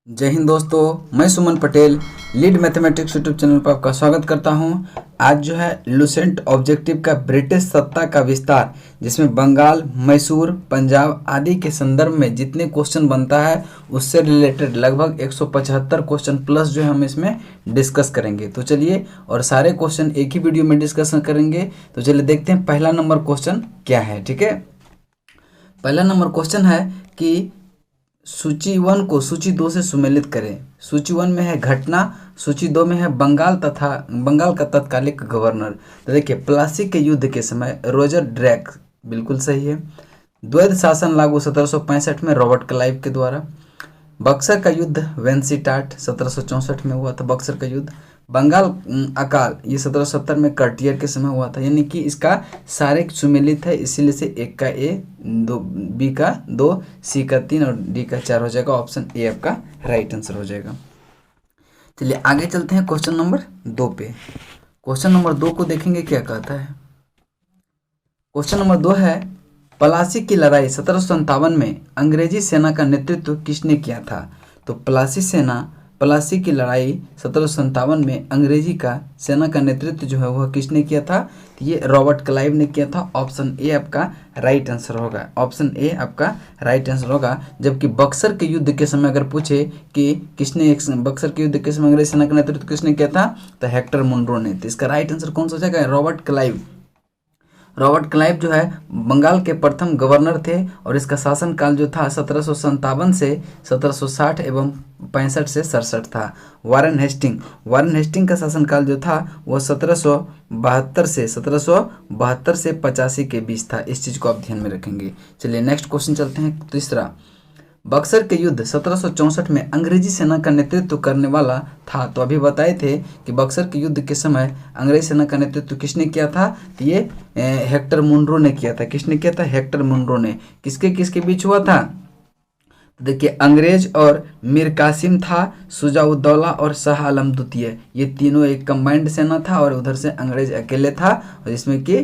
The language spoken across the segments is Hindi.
जय हिंद दोस्तों, मैं Suman Patel lead mathematics YouTube channel पर आपका स्वागत करता हूं। आज जो है लुसेंट ऑब्जेक्टिव का ब्रिटिश सत्ता का विस्तार, जिसमें बंगाल, मैसूर, पंजाब आदि के संदर्भ में जितने क्वेश्चन बनता है उससे रिलेटेड लगभग 175 क्वेश्चन प्लस जो है हम इसमें डिस्कस करेंगे। तो चलिए, और सारे क्वेश्चन एक ही वीडियो में डिस्कस करेंगे। तो चलिए देखते हैं पहला नंबर क्वेश्चन क्या है। ठीक है, पहला नंबर क्वेश्चन है कि सूची 1 को सूची 2 से सुमेलित करें। सूची 1 में है घटना, सूची 2 में है बंगाल का तत्कालिक गवर्नर। तो देखिए, प्लासी के युद्ध के समय रोजर ड्रैक बिल्कुल सही है। द्वैध शासन लागू 1765 में रॉबर्ट क्लाइव के द्वारा। बक्सर का युद्ध वेंसीटाट 1764 में हुआ था। बक्सर का युद्ध। बंगाल अकाल ये 1770 में कर्टियर के समय हुआ था। यानी कि इसका सारे सुमेलित है, इसीलिए से एक का ए, दो बी का 2, सी का 3 और डी का 4 हो जाएगा। ऑप्शन ए आपका राइट आंसर हो जाएगा। चलिए आगे चलते हैं क्वेश्चन नंबर 2 पे। क्वेश्चन नंबर 2 को देखेंगे क्या कहता है। क्वेश्चन नंबर 2 है, प्लासी की लड़ाई 1757 में अंग्रेजी सेना का नेतृत्व किसने किया था। तो प्लासी की लड़ाई 1757 में अंग्रेजी का सेना का नेतृत्व जो है वह किसने किया था। तो ये रॉबर्ट क्लाइव ने किया था। ऑप्शन ए आपका राइट आंसर होगा। ऑप्शन ए आपका राइट आंसर होगा। जबकि बक्सर के युद्ध के समय अगर पूछे कि बक्सर के युद्ध के समय अंग्रेजी सेना का नेतृत्व किसने किया था, तो हेक्टर मुनरो ने। तो इसका राइट आंसर कौन सा हो जाएगा, रॉबर्ट क्लाइव। रॉबर्ट क्लाइव जो है बंगाल के प्रथम गवर्नर थे और इसका शासनकाल जो था 1757 से 1760 एवं 65 से 67 था। वारेन हेस्टिंग का शासनकाल जो था वह 1772 से 85 के बीच था। इस चीज़ को आप ध्यान में रखेंगे। चलिए नेक्स्ट क्वेश्चन चलते हैं। तीसरा, बक्सर के युद्ध 1764 में अंग्रेजी सेना का नेतृत्व करने वाला था। तो अभी बताए थे कि बक्सर के युद्ध के समय अंग्रेजी सेना का नेतृत्व किसने किया था। तो ये हेक्टर मुनरो ने किया था। किसने किया था, हेक्टर मुनरो ने। किसके किसके बीच हुआ था, देखिए अंग्रेज और मीर कासिम था, शुजाउद्दौला और शाह आलम द्वितीय, ये तीनों एक कंबाइंड सेना था और उधर से अंग्रेज अकेले था, और जिसमें कि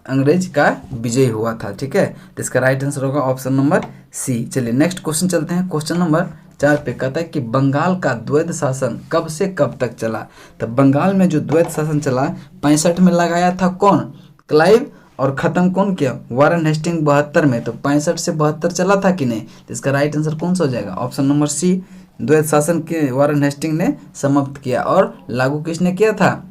अंग्रेज का विजय हुआ था। ठीक है, तो इसका राइट आंसर होगा ऑप्शन नंबर सी। चलिए नेक्स्ट क्वेश्चन चलते हैं। क्वेश्चन नंबर 4 पे कहता है कि बंगाल का द्वैध शासन कब से कब तक चला। तो बंगाल में जो द्वैध शासन चला 65 में लगाया था कौन, क्लाइव, और ख़त्म कौन किया, वारेन हेस्टिंग 72 में। तो 65 से 72 चला था कि नहीं। तो इसका राइट आंसर कौन सा हो जाएगा, ऑप्शन नंबर सी। द्वैध शासन के वारेन हेस्टिंग ने समाप्त किया और लागू किसने किया था,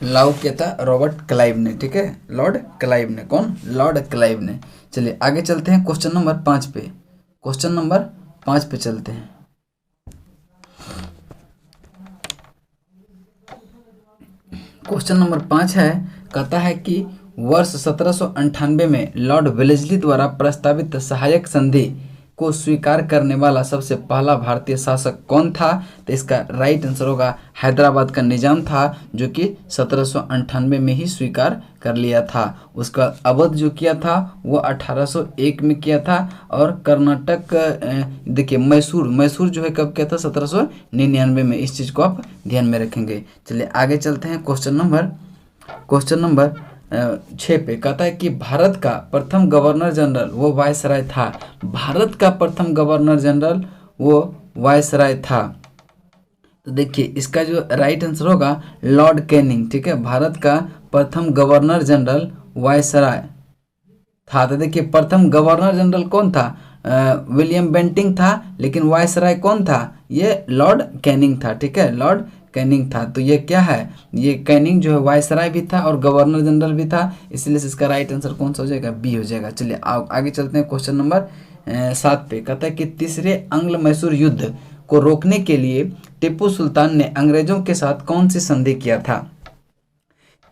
लागू किया था रॉबर्ट क्लाइव ने। ठीक है, लॉर्ड क्लाइव ने। कौन, लॉर्ड क्लाइव ने। चलिए आगे चलते हैं क्वेश्चन नंबर 5 पे। क्वेश्चन नंबर 5 पे चलते हैं। क्वेश्चन नंबर 5 है, कहता है कि वर्ष 1798 में लॉर्ड वेलेस्ली द्वारा प्रस्तावित सहायक संधि को स्वीकार करने वाला सबसे पहला भारतीय शासक कौन था। तो इसका राइट आंसर होगा हैदराबाद का निजाम था, जो कि 1798 में ही स्वीकार कर लिया था। उसका अवध जो किया था वो 1801 में किया था। और कर्नाटक देखिए मैसूर जो है कब किया था, 1799 में। इस चीज़ को आप ध्यान में रखेंगे। चलिए आगे चलते हैं। क्वेश्चन नंबर 6 पे कहता है कि भारत का प्रथम गवर्नर जनरल वो वायसराय था। भारत का प्रथम गवर्नर जनरल वो वायसराय था। तो देखिए इसका जो राइट आंसर होगा लॉर्ड कैनिंग। ठीक है, भारत का प्रथम गवर्नर जनरल वायसराय था। तो देखिए प्रथम गवर्नर जनरल कौन था, विलियम बेंटिंग था, लेकिन वायसराय कौन था, ये लॉर्ड कैनिंग था। ठीक है, लॉर्ड कैनिंग था। तो ये क्या है, ये कैनिंग जो है वायसराय भी था और गवर्नर जनरल भी था, इसलिए से इसका राइट आंसर कौन सा हो जाएगा, बी हो जाएगा। चलिए आगे चलते हैं। क्वेश्चन नंबर 7 पे कहता है कि तीसरे अंग्ल मैसूर युद्ध को रोकने के लिए टीपू सुल्तान ने अंग्रेजों के साथ कौन सी संधि किया था।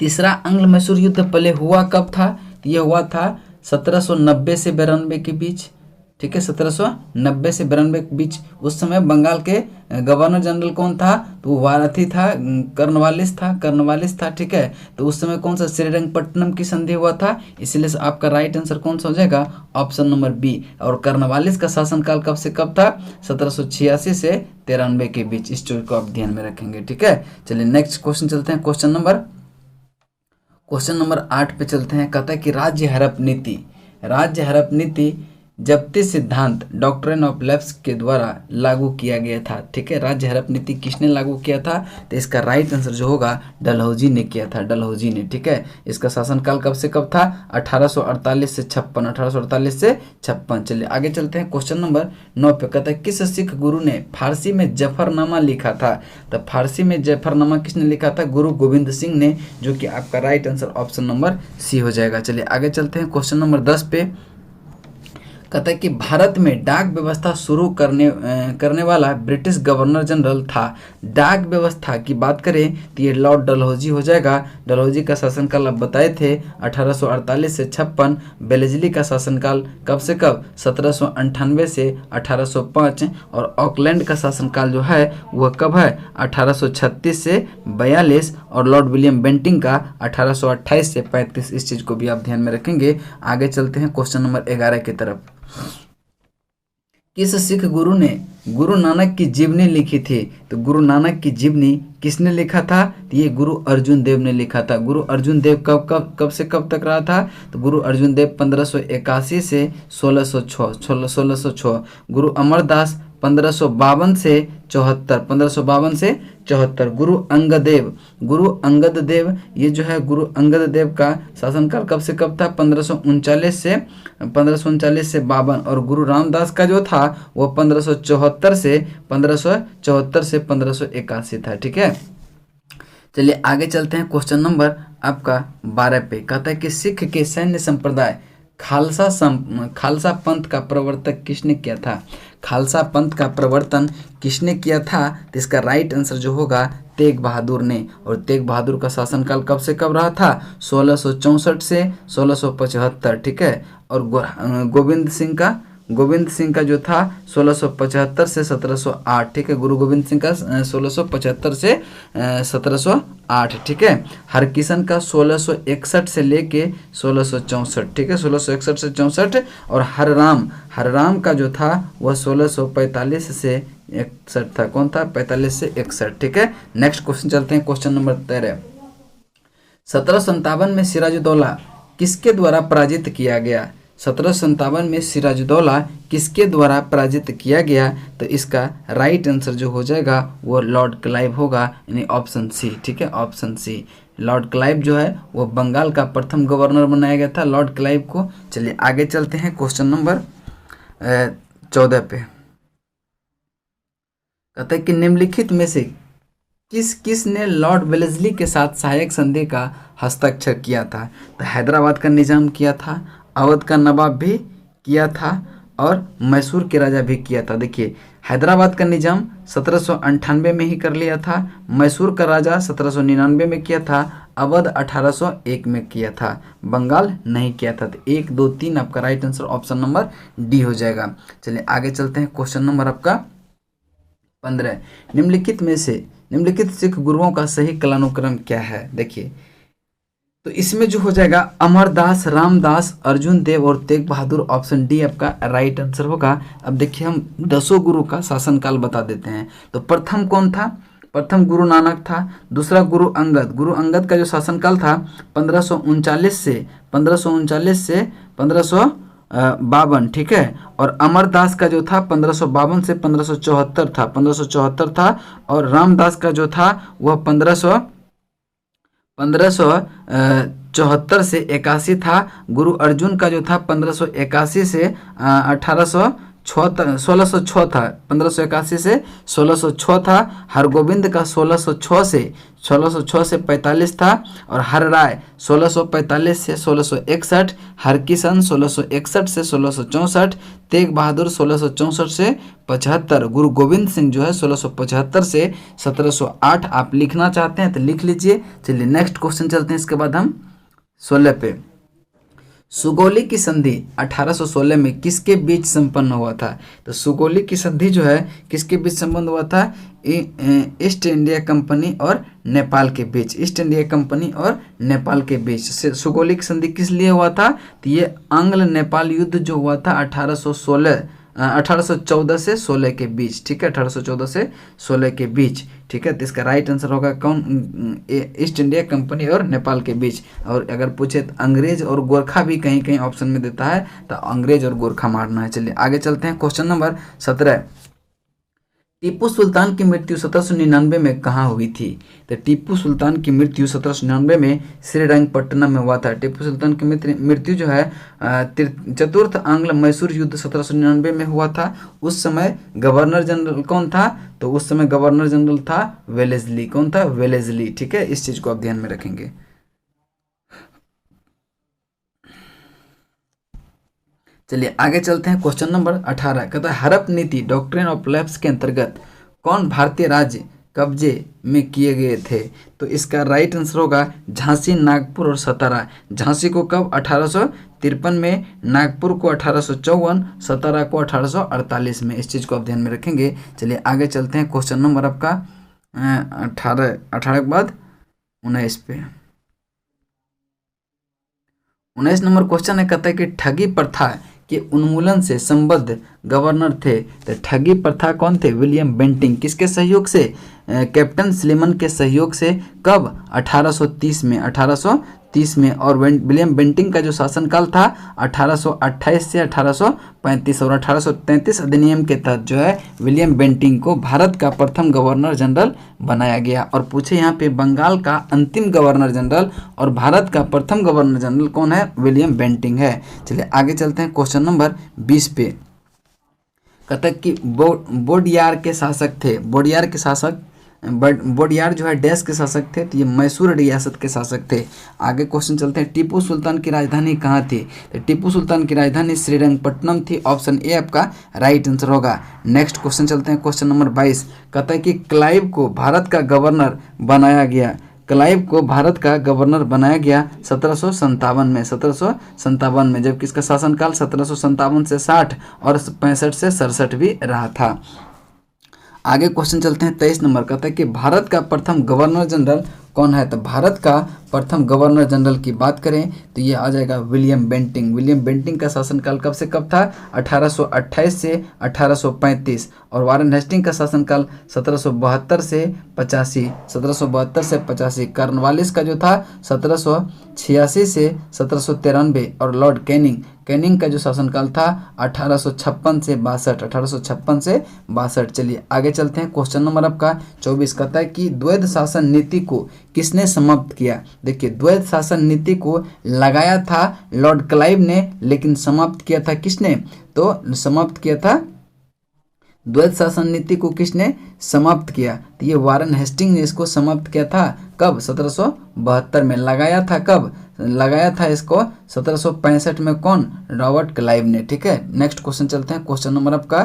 तीसरा अंग्ल मैसूर युद्ध पहले हुआ कब था, यह हुआ था 1790 से 92 के बीच। ठीक है, 1790 से 92 के बीच। उस समय बंगाल के गवर्नर जनरल कौन था, तो वो वारथी था, कर्नवालिस था। ठीक है, तो उस समय कौन सा श्रीरंगपट्टनम की संधि हुआ था, इसलिए आपका राइट आंसर कौन सा हो जाएगा, ऑप्शन नंबर बी। और कर्नवालिस का शासनकाल कब से कब था, 1786 से 93 के बीच। इस चीज को आप ध्यान में रखेंगे। ठीक है, चलिए नेक्स्ट क्वेश्चन चलते हैं। क्वेश्चन नंबर 8 पे चलते हैं। कहता है कि राज्य हड़प नीति जब्ती सिद्धांत डॉक्ट्रिन ऑफ लैप्स के द्वारा लागू किया गया था। ठीक है, राज्य हड़प नीति किसने लागू किया था? तो इसका राइट आंसर जो होगा डलहौजी ने किया था, डलहौजी ने। ठीक है, इसका शासनकाल कब से कब था? 1848 से 56, 1848 से 56। चलिए आगे चलते हैं। क्वेश्चन नंबर 9 पे कहता है किस सिख गुरु ने फारसी में जफरनामा लिखा था? तो फारसी में जफरनामा किसने लिखा था? गुरु गोविंद सिंह ने, जो कि आपका right answer option number C हो जाएगा। चलिए आगे चलते हैं। क्वेश्चन नंबर 10 पे कहता है कि भारत में डाक व्यवस्था शुरू करने वाला ब्रिटिश गवर्नर जनरल था। डाक व्यवस्था की बात करें तो ये लॉर्ड डलहौजी हो जाएगा। डलहौजी का शासनकाल आप बताए थे 1848 से 56। बेलेजली का शासनकाल कब से कब? 1798 से 1805। और ऑकलैंड का शासनकाल जो है वह कब है? 1836 से 42। और लॉर्ड विलियम बेंटिंग का 1828 से 35। इस चीज़ को भी आप ध्यान में रखेंगे। आगे चलते हैं क्वेश्चन नंबर 11 की तरफ। किस सिख गुरु ने गुरु नानक की जीवनी लिखी थी? तो गुरु नानक की जीवनी किसने लिखा था? तो ये गुरु अर्जुन देव ने लिखा था। गुरु अर्जुन देव कब से कब तक रहा था? तो गुरु अर्जुन देव 1581 से 1606। गुरु अमरदास 1552 से 74, 1552 से 74। गुरु अंगद देव ये जो है गुरु अंगद देव का शासनकाल कब से कब था? 1539 से 52। और गुरु रामदास का जो था वो 1574 से 1581 था। ठीक है, चलिए आगे चलते हैं। क्वेश्चन नंबर आपका 12 पे कहता है कि सिख के सैन्य संप्रदाय खालसा पंथ का प्रवर्तक किसने किया था? खालसा पंथ का प्रवर्तन किसने किया था? तो इसका राइट आंसर जो होगा तेग बहादुर ने। और तेग बहादुर का शासनकाल कब से कब रहा था? 1664 से 1675। ठीक है, और गोविंद सिंह का जो था 1675 से 1708। ठीक है, गुरु गोविंद सिंह का 1675 से 1708। ठीक है, हरकिशन का 1661 से लेके 1664। ठीक है, 1661 से 64। और हरराम का जो था वह 1645 से 61 था। कौन था? 45 से 61। ठीक है, नेक्स्ट क्वेश्चन चलते हैं। Question number 13। 1757 में सिराजुद्दौला किसके द्वारा पराजित किया गया? 1757 में सिराजुद्दौला किसके द्वारा पराजित किया गया? तो इसका राइट आंसर जो हो जाएगा वो लॉर्ड क्लाइव होगा, यानी ऑप्शन सी। ठीक है, ऑप्शन सी। लॉर्ड क्लाइव जो है वो बंगाल का प्रथम गवर्नर बनाया गया था, लॉर्ड क्लाइव को। चलिए आगे चलते हैं। क्वेश्चन नंबर 14 पे कहता है कि निम्नलिखित में से किस ने लॉर्ड वेलेस्ली के साथ सहायक संधि का हस्ताक्षर किया था? तो हैदराबाद का निजाम किया था, अवध का नवाब भी किया था, और मैसूर के राजा भी किया था। देखिए, हैदराबाद का निजाम 1798 में ही कर लिया था, मैसूर का राजा 1799 में किया था, अवध 1801 में किया था, बंगाल नहीं किया था। तो 1, 2, 3 आपका right answer option number D हो जाएगा। चलिए आगे चलते हैं। क्वेश्चन नंबर आपका 15। निम्नलिखित सिख गुरुओं का सही कालानुक्रम क्या है? देखिए, तो इसमें जो हो जाएगा अमरदास, रामदास, अर्जुन देव और तेग बहादुर। ऑप्शन डी आपका राइट आंसर होगा। अब देखिए, हम 10 गुरु का शासनकाल बता देते हैं। तो प्रथम कौन था? प्रथम गुरु नानक था। दूसरा गुरु अंगद का जो शासनकाल था 1539 से 1552। ठीक है, और अमरदास का जो था 1552 से 1574 था। और रामदास का जो था वह 1574 से 81 था। गुरु अर्जुन का जो था 1581 से 1606 था, 1581 से 1606 था। हरगोविंद का 1606 से 45 था। और हर राय 1645 से 1661, हरकिशन 1661 से 1664, तेग बहादुर 1664 से 75, गुरु गोविंद सिंह जो है 1675 से 1708। आप लिखना चाहते हैं तो लिख लीजिए। चलिए नेक्स्ट क्वेश्चन चलते हैं। इसके बाद हम 16 पे, सुगौली की संधि 1816 में किसके बीच संपन्न हुआ था? तो सुगौली की संधि जो है किसके बीच संपन्न हुआ था? ईस्ट इंडिया कंपनी और नेपाल के बीच। ईस्ट इंडिया कंपनी और नेपाल के बीच से सुगौली की संधि किस लिए हुआ था? तो ये आंग्ल नेपाल युद्ध जो हुआ था 1816 1814 से 16 के बीच, ठीक है, 1814 से 16 के बीच, ठीक है। तो इसका राइट आंसर होगा कौन, ईस्ट इंडिया कंपनी और नेपाल के बीच। और अगर पूछे तो अंग्रेज और गोरखा भी कहीं कहीं ऑप्शन में देता है, तो अंग्रेज और गोरखा मारना है। चलिए आगे चलते हैं। क्वेश्चन नंबर 17, टीपू सुल्तान की मृत्यु 1799 में कहाँ हुई थी? तो टीपू सुल्तान की मृत्यु 1799 में श्रीरंगपट्टनम में हुआ था। टीपू सुल्तान की मृत्यु जो है चतुर्थ आंग्ल मैसूर युद्ध 1799 में हुआ था। उस समय गवर्नर जनरल कौन था? तो उस समय गवर्नर जनरल था वेलेस्ली। कौन था? वेलेस्ली, ठीक है। इस चीज को आप ध्यान में रखेंगे। चलिए आगे चलते हैं। क्वेश्चन नंबर 18 कहता है हड़प नीति डॉक्ट्रिन ऑफ लैप्स के अंतर्गत कौन भारतीय राज्य कब्जे में किए गए थे? तो इसका राइट आंसर होगा झांसी, नागपुर और सतारा। झांसी को कब? 1853 में, नागपुर को 1854, सतारा को 1848 में। इस चीज़ को आप ध्यान में रखेंगे। चलिए आगे चलते हैं। क्वेश्चन नंबर आपका 18 के बाद 19 पे 19 नंबर क्वेश्चन है। कहता है कि ठगी प्रथा के उन्मूलन से संबद्ध गवर्नर थे। तो ठगी प्रथा कौन थे? William Bentinck. किसके सहयोग से? कैप्टन स्लीमन के सहयोग से। कब? 1830 में, 1830 में। और विलियम बेंटिंग का जो शासनकाल था 1828 से 1835, और 1833 अधिनियम के तहत जो है विलियम बेंटिंग को भारत का प्रथम गवर्नर जनरल बनाया गया। और पूछे यहाँ पे बंगाल का अंतिम गवर्नर जनरल और भारत का प्रथम गवर्नर जनरल कौन है? विलियम बेंटिंग है। चलिए आगे चलते हैं। क्वेश्चन नंबर 20 पे कहता कि बोडियार के शासक थे। बोडियार के शासक, बोडियार जो है डैश के शासक थे, तो ये मैसूर रियासत के शासक थे। आगे क्वेश्चन चलते हैं। टीपू सुल्तान की राजधानी कहाँ थी? तो टीपू सुल्तान की राजधानी श्रीरंगपट्टनम थी। ऑप्शन ए आपका राइट आंसर होगा। नेक्स्ट क्वेश्चन चलते हैं। क्वेश्चन नंबर 22 कहता है कि क्लाइव को भारत का गवर्नर बनाया गया। क्लाइव को भारत का गवर्नर बनाया गया 1757 में, 1757 में, जबकि इसका शासनकाल 1757 से 60 और 65 से 67 भी रहा था। आगे क्वेश्चन चलते हैं। 23 नंबर कहता है कि भारत का प्रथम गवर्नर जनरल कौन है? तो भारत का प्रथम गवर्नर जनरल की बात करें तो ये आ जाएगा विलियम बेंटिंग। विलियम बेंटिंग का शासनकाल कब से कब था? 1828 से 1835। और वारेन हेस्टिंग का शासनकाल 1772 से 85, 1772 से 85। कॉर्नवालिस का जो था 1786 से 1793। और लॉर्ड कैनिंग का जो शासनकाल था 1856 से 62, 1856 से 62। चलिए आगे चलते हैं। क्वेश्चन नंबर आपका 24 कहता है कि द्वैध शासन नीति को किसने समाप्त किया? देखिए द्वैध शासन नीति को लगाया था लॉर्ड क्लाइव ने, लेकिन समाप्त किया था किसने? तो समाप्त किया था द्वैध शासन नीति को किसने समाप्त किया? तो ये वारेन हेस्टिंग ने इसको समाप्त किया था। कब? 1772 में। लगाया था कब? लगाया था इसको 1765 में। कौन? रॉबर्ट क्लाइव ने, ठीक है। नेक्स्ट क्वेश्चन चलते हैं। क्वेश्चन नंबर आपका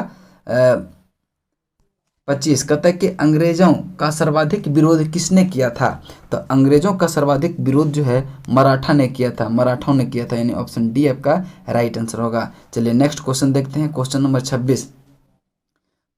25 कहता है कि अंग्रेजों का सर्वाधिक विरोध किसने किया था? तो अंग्रेजों का सर्वाधिक विरोध जो है मराठा ने किया था, मराठों ने किया था, यानी ऑप्शन डी आपका राइट आंसर होगा। चलिए नेक्स्ट क्वेश्चन देखते हैं। क्वेश्चन नंबर 26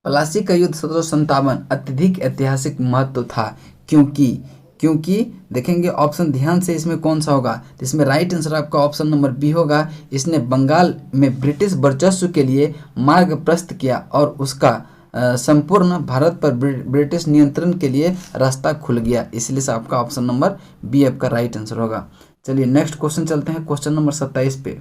प्लासी का युद्ध 1757 अत्यधिक ऐतिहासिक महत्व था क्योंकि देखेंगे ऑप्शन ध्यान से, इसमें कौन सा होगा? तो इसमें राइट आंसर आपका ऑप्शन नंबर बी होगा। इसने बंगाल में ब्रिटिश वर्चस्व के लिए मार्ग प्रशस्त किया और उसका संपूर्ण भारत पर ब्रिटिश नियंत्रण के लिए रास्ता खुल गया। इसलिए से आपका ऑप्शन नंबर बी आपका राइट आंसर होगा। चलिए नेक्स्ट क्वेश्चन चलते हैं। क्वेश्चन नंबर 27 पे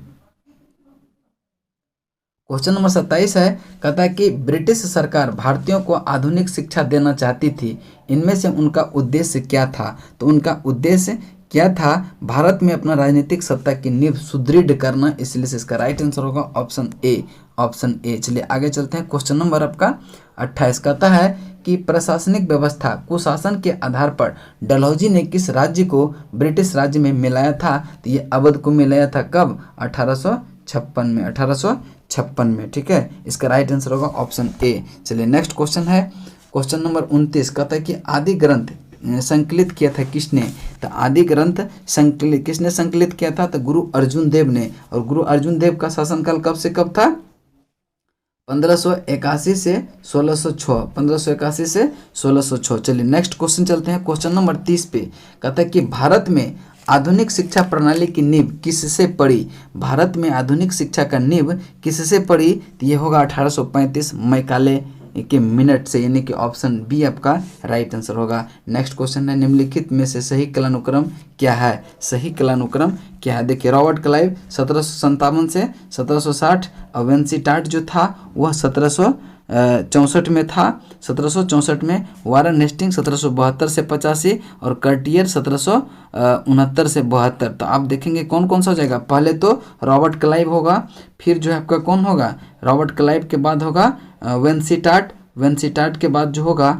क्वेश्चन नंबर 27 है। कहता है कि ब्रिटिश सरकार भारतीयों को आधुनिक शिक्षा देना चाहती थी, इनमें से उनका उद्देश्य क्या था? तो उनका उद्देश्य क्या था? भारत में अपना राजनीतिक सत्ता की नींव सुदृढ़ करना। इसलिए से इसका राइट आंसर होगा ऑप्शन ए, ऑप्शन ए। चलिए आगे चलते हैं। क्वेश्चन नंबर आपका 28 कहता है कि प्रशासनिक व्यवस्था कुशासन के आधार पर डलहौजी ने किस राज्य को ब्रिटिश राज्य में मिलाया था? तो ये अवध को मिलाया था। कब? 1856 में, 1856 में, ठीक है। इसका राइट आंसर होगा ऑप्शन ए। चलिए नेक्स्ट क्वेश्चन है। क्वेश्चन नंबर 29 कहता है कि आदि ग्रंथ संकलित किया था किसने? तो आदि ग्रंथ संकलित किसने संकलित किया था? तो गुरु अर्जुन देव ने। और गुरु अर्जुन देव का शासनकाल कब से कब था? 1581 से 1606, 1581 से 1606। चलिए नेक्स्ट क्वेश्चन चलते हैं। क्वेश्चन नंबर 30 पे कहता है कि भारत में आधुनिक शिक्षा प्रणाली की नींव किससे पड़ी? भारत में आधुनिक शिक्षा का नींव किससे पड़ी? तो ये होगा 1835 मैकाले के मिनट से, यानी कि ऑप्शन बी आपका राइट आंसर होगा। नेक्स्ट क्वेश्चन है, निम्नलिखित में से सही कालानुक्रम क्या है? सही कालानुक्रम क्या है? देखिए, रॉबर्ट क्लाइव 1757 से 1760, और वेंसीटाट जो था वह 1764 में था। 1764 में वारन हेस्टिंग 1772 से 85, और कर्टियर 1769 से 72। तो आप देखेंगे कौन कौन सा हो जाएगा। पहले तो रॉबर्ट क्लाइव होगा, फिर जो है आपका कौन होगा, रॉबर्ट क्लाइव के बाद होगा वेंसीटाट, वेंसीटाट के बाद जो होगा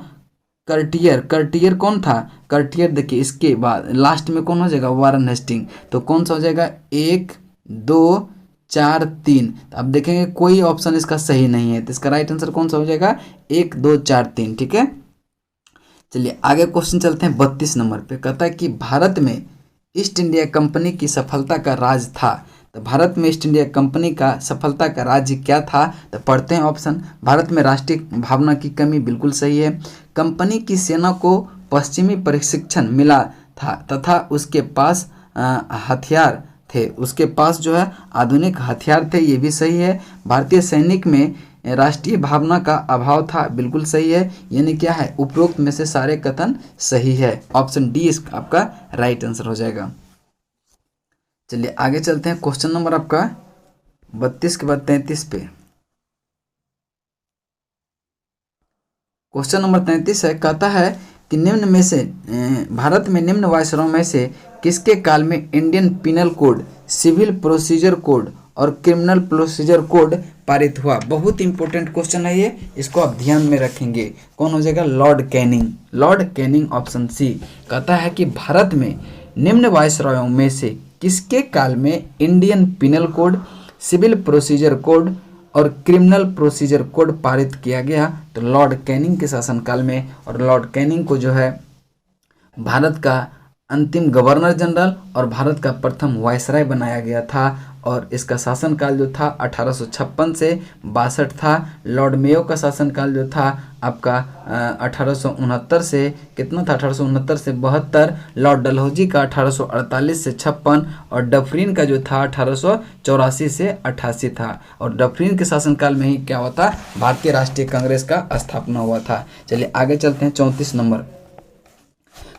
कर्टियर। कर्टियर कौन था? कर्टियर देखिए इसके बाद लास्ट में कौन हो जाएगा, वारन हेस्टिंग। तो कौन सा हो जाएगा, 1 2 4 3। तो अब देखेंगे कोई ऑप्शन इसका सही नहीं है, तो इसका राइट आंसर कौन सा हो जाएगा, 1 2 4 3। ठीक है, चलिए आगे क्वेश्चन चलते हैं 32 नंबर पे। कहता है कि भारत में ईस्ट इंडिया कंपनी की सफलता का राज था। तो भारत में ईस्ट इंडिया कंपनी का सफलता का राज्य क्या था? तो पढ़ते हैं ऑप्शन। भारत में राष्ट्रीय भावना की कमी, बिल्कुल सही है। कंपनी की सेना को पश्चिमी प्रशिक्षण मिला था तथा उसके पास हथियार थे, उसके पास जो है आधुनिक हथियार थे, ये भी सही है। भारतीय सैनिक में राष्ट्रीय भावना का अभाव था, बिल्कुल सही है। यानी क्या है, उपरोक्त में से सारे कथन सही है। ऑप्शन डी इसका आपका राइट आंसर हो जाएगा। चलिए आगे चलते हैं, क्वेश्चन नंबर आपका 32 के बाद 33 पे। क्वेश्चन नंबर 33 है, कहता है कि निम्न में से भारत में निम्न वायसराय में से किसके काल में Indian penal code, civil procedure code और क्रिमिनल प्रोसीजर कोड पारित हुआ? बहुत इंपॉर्टेंट क्वेश्चन है ये, इसको आप ध्यान में रखेंगे। कौन हो जाएगा, Lord Canning. Lord Canning option C. कहता है कि भारत में निम्न वायसरायों में से किसके काल में Indian penal code, civil procedure code और क्रिमिनल प्रोसीजर कोड पारित किया गया? तो लॉर्ड कैनिंग के शासनकाल में। और लॉर्ड कैनिंग को जो है भारत का अंतिम गवर्नर जनरल और भारत का प्रथम वायसराय बनाया गया था। और इसका शासनकाल जो था 1856 से 62 था। लॉर्ड मेयो का शासनकाल जो था आपका 1869 से कितना था, 1869 से 72। लॉर्ड डलहौजी का 1848 से 56, और डफरिन का जो था 1884 से 88 था। और डफरिन के शासनकाल में ही क्या हुआ था, भारतीय राष्ट्रीय कांग्रेस का स्थापना हुआ था। चलिए आगे चलते हैं 34 नंबर।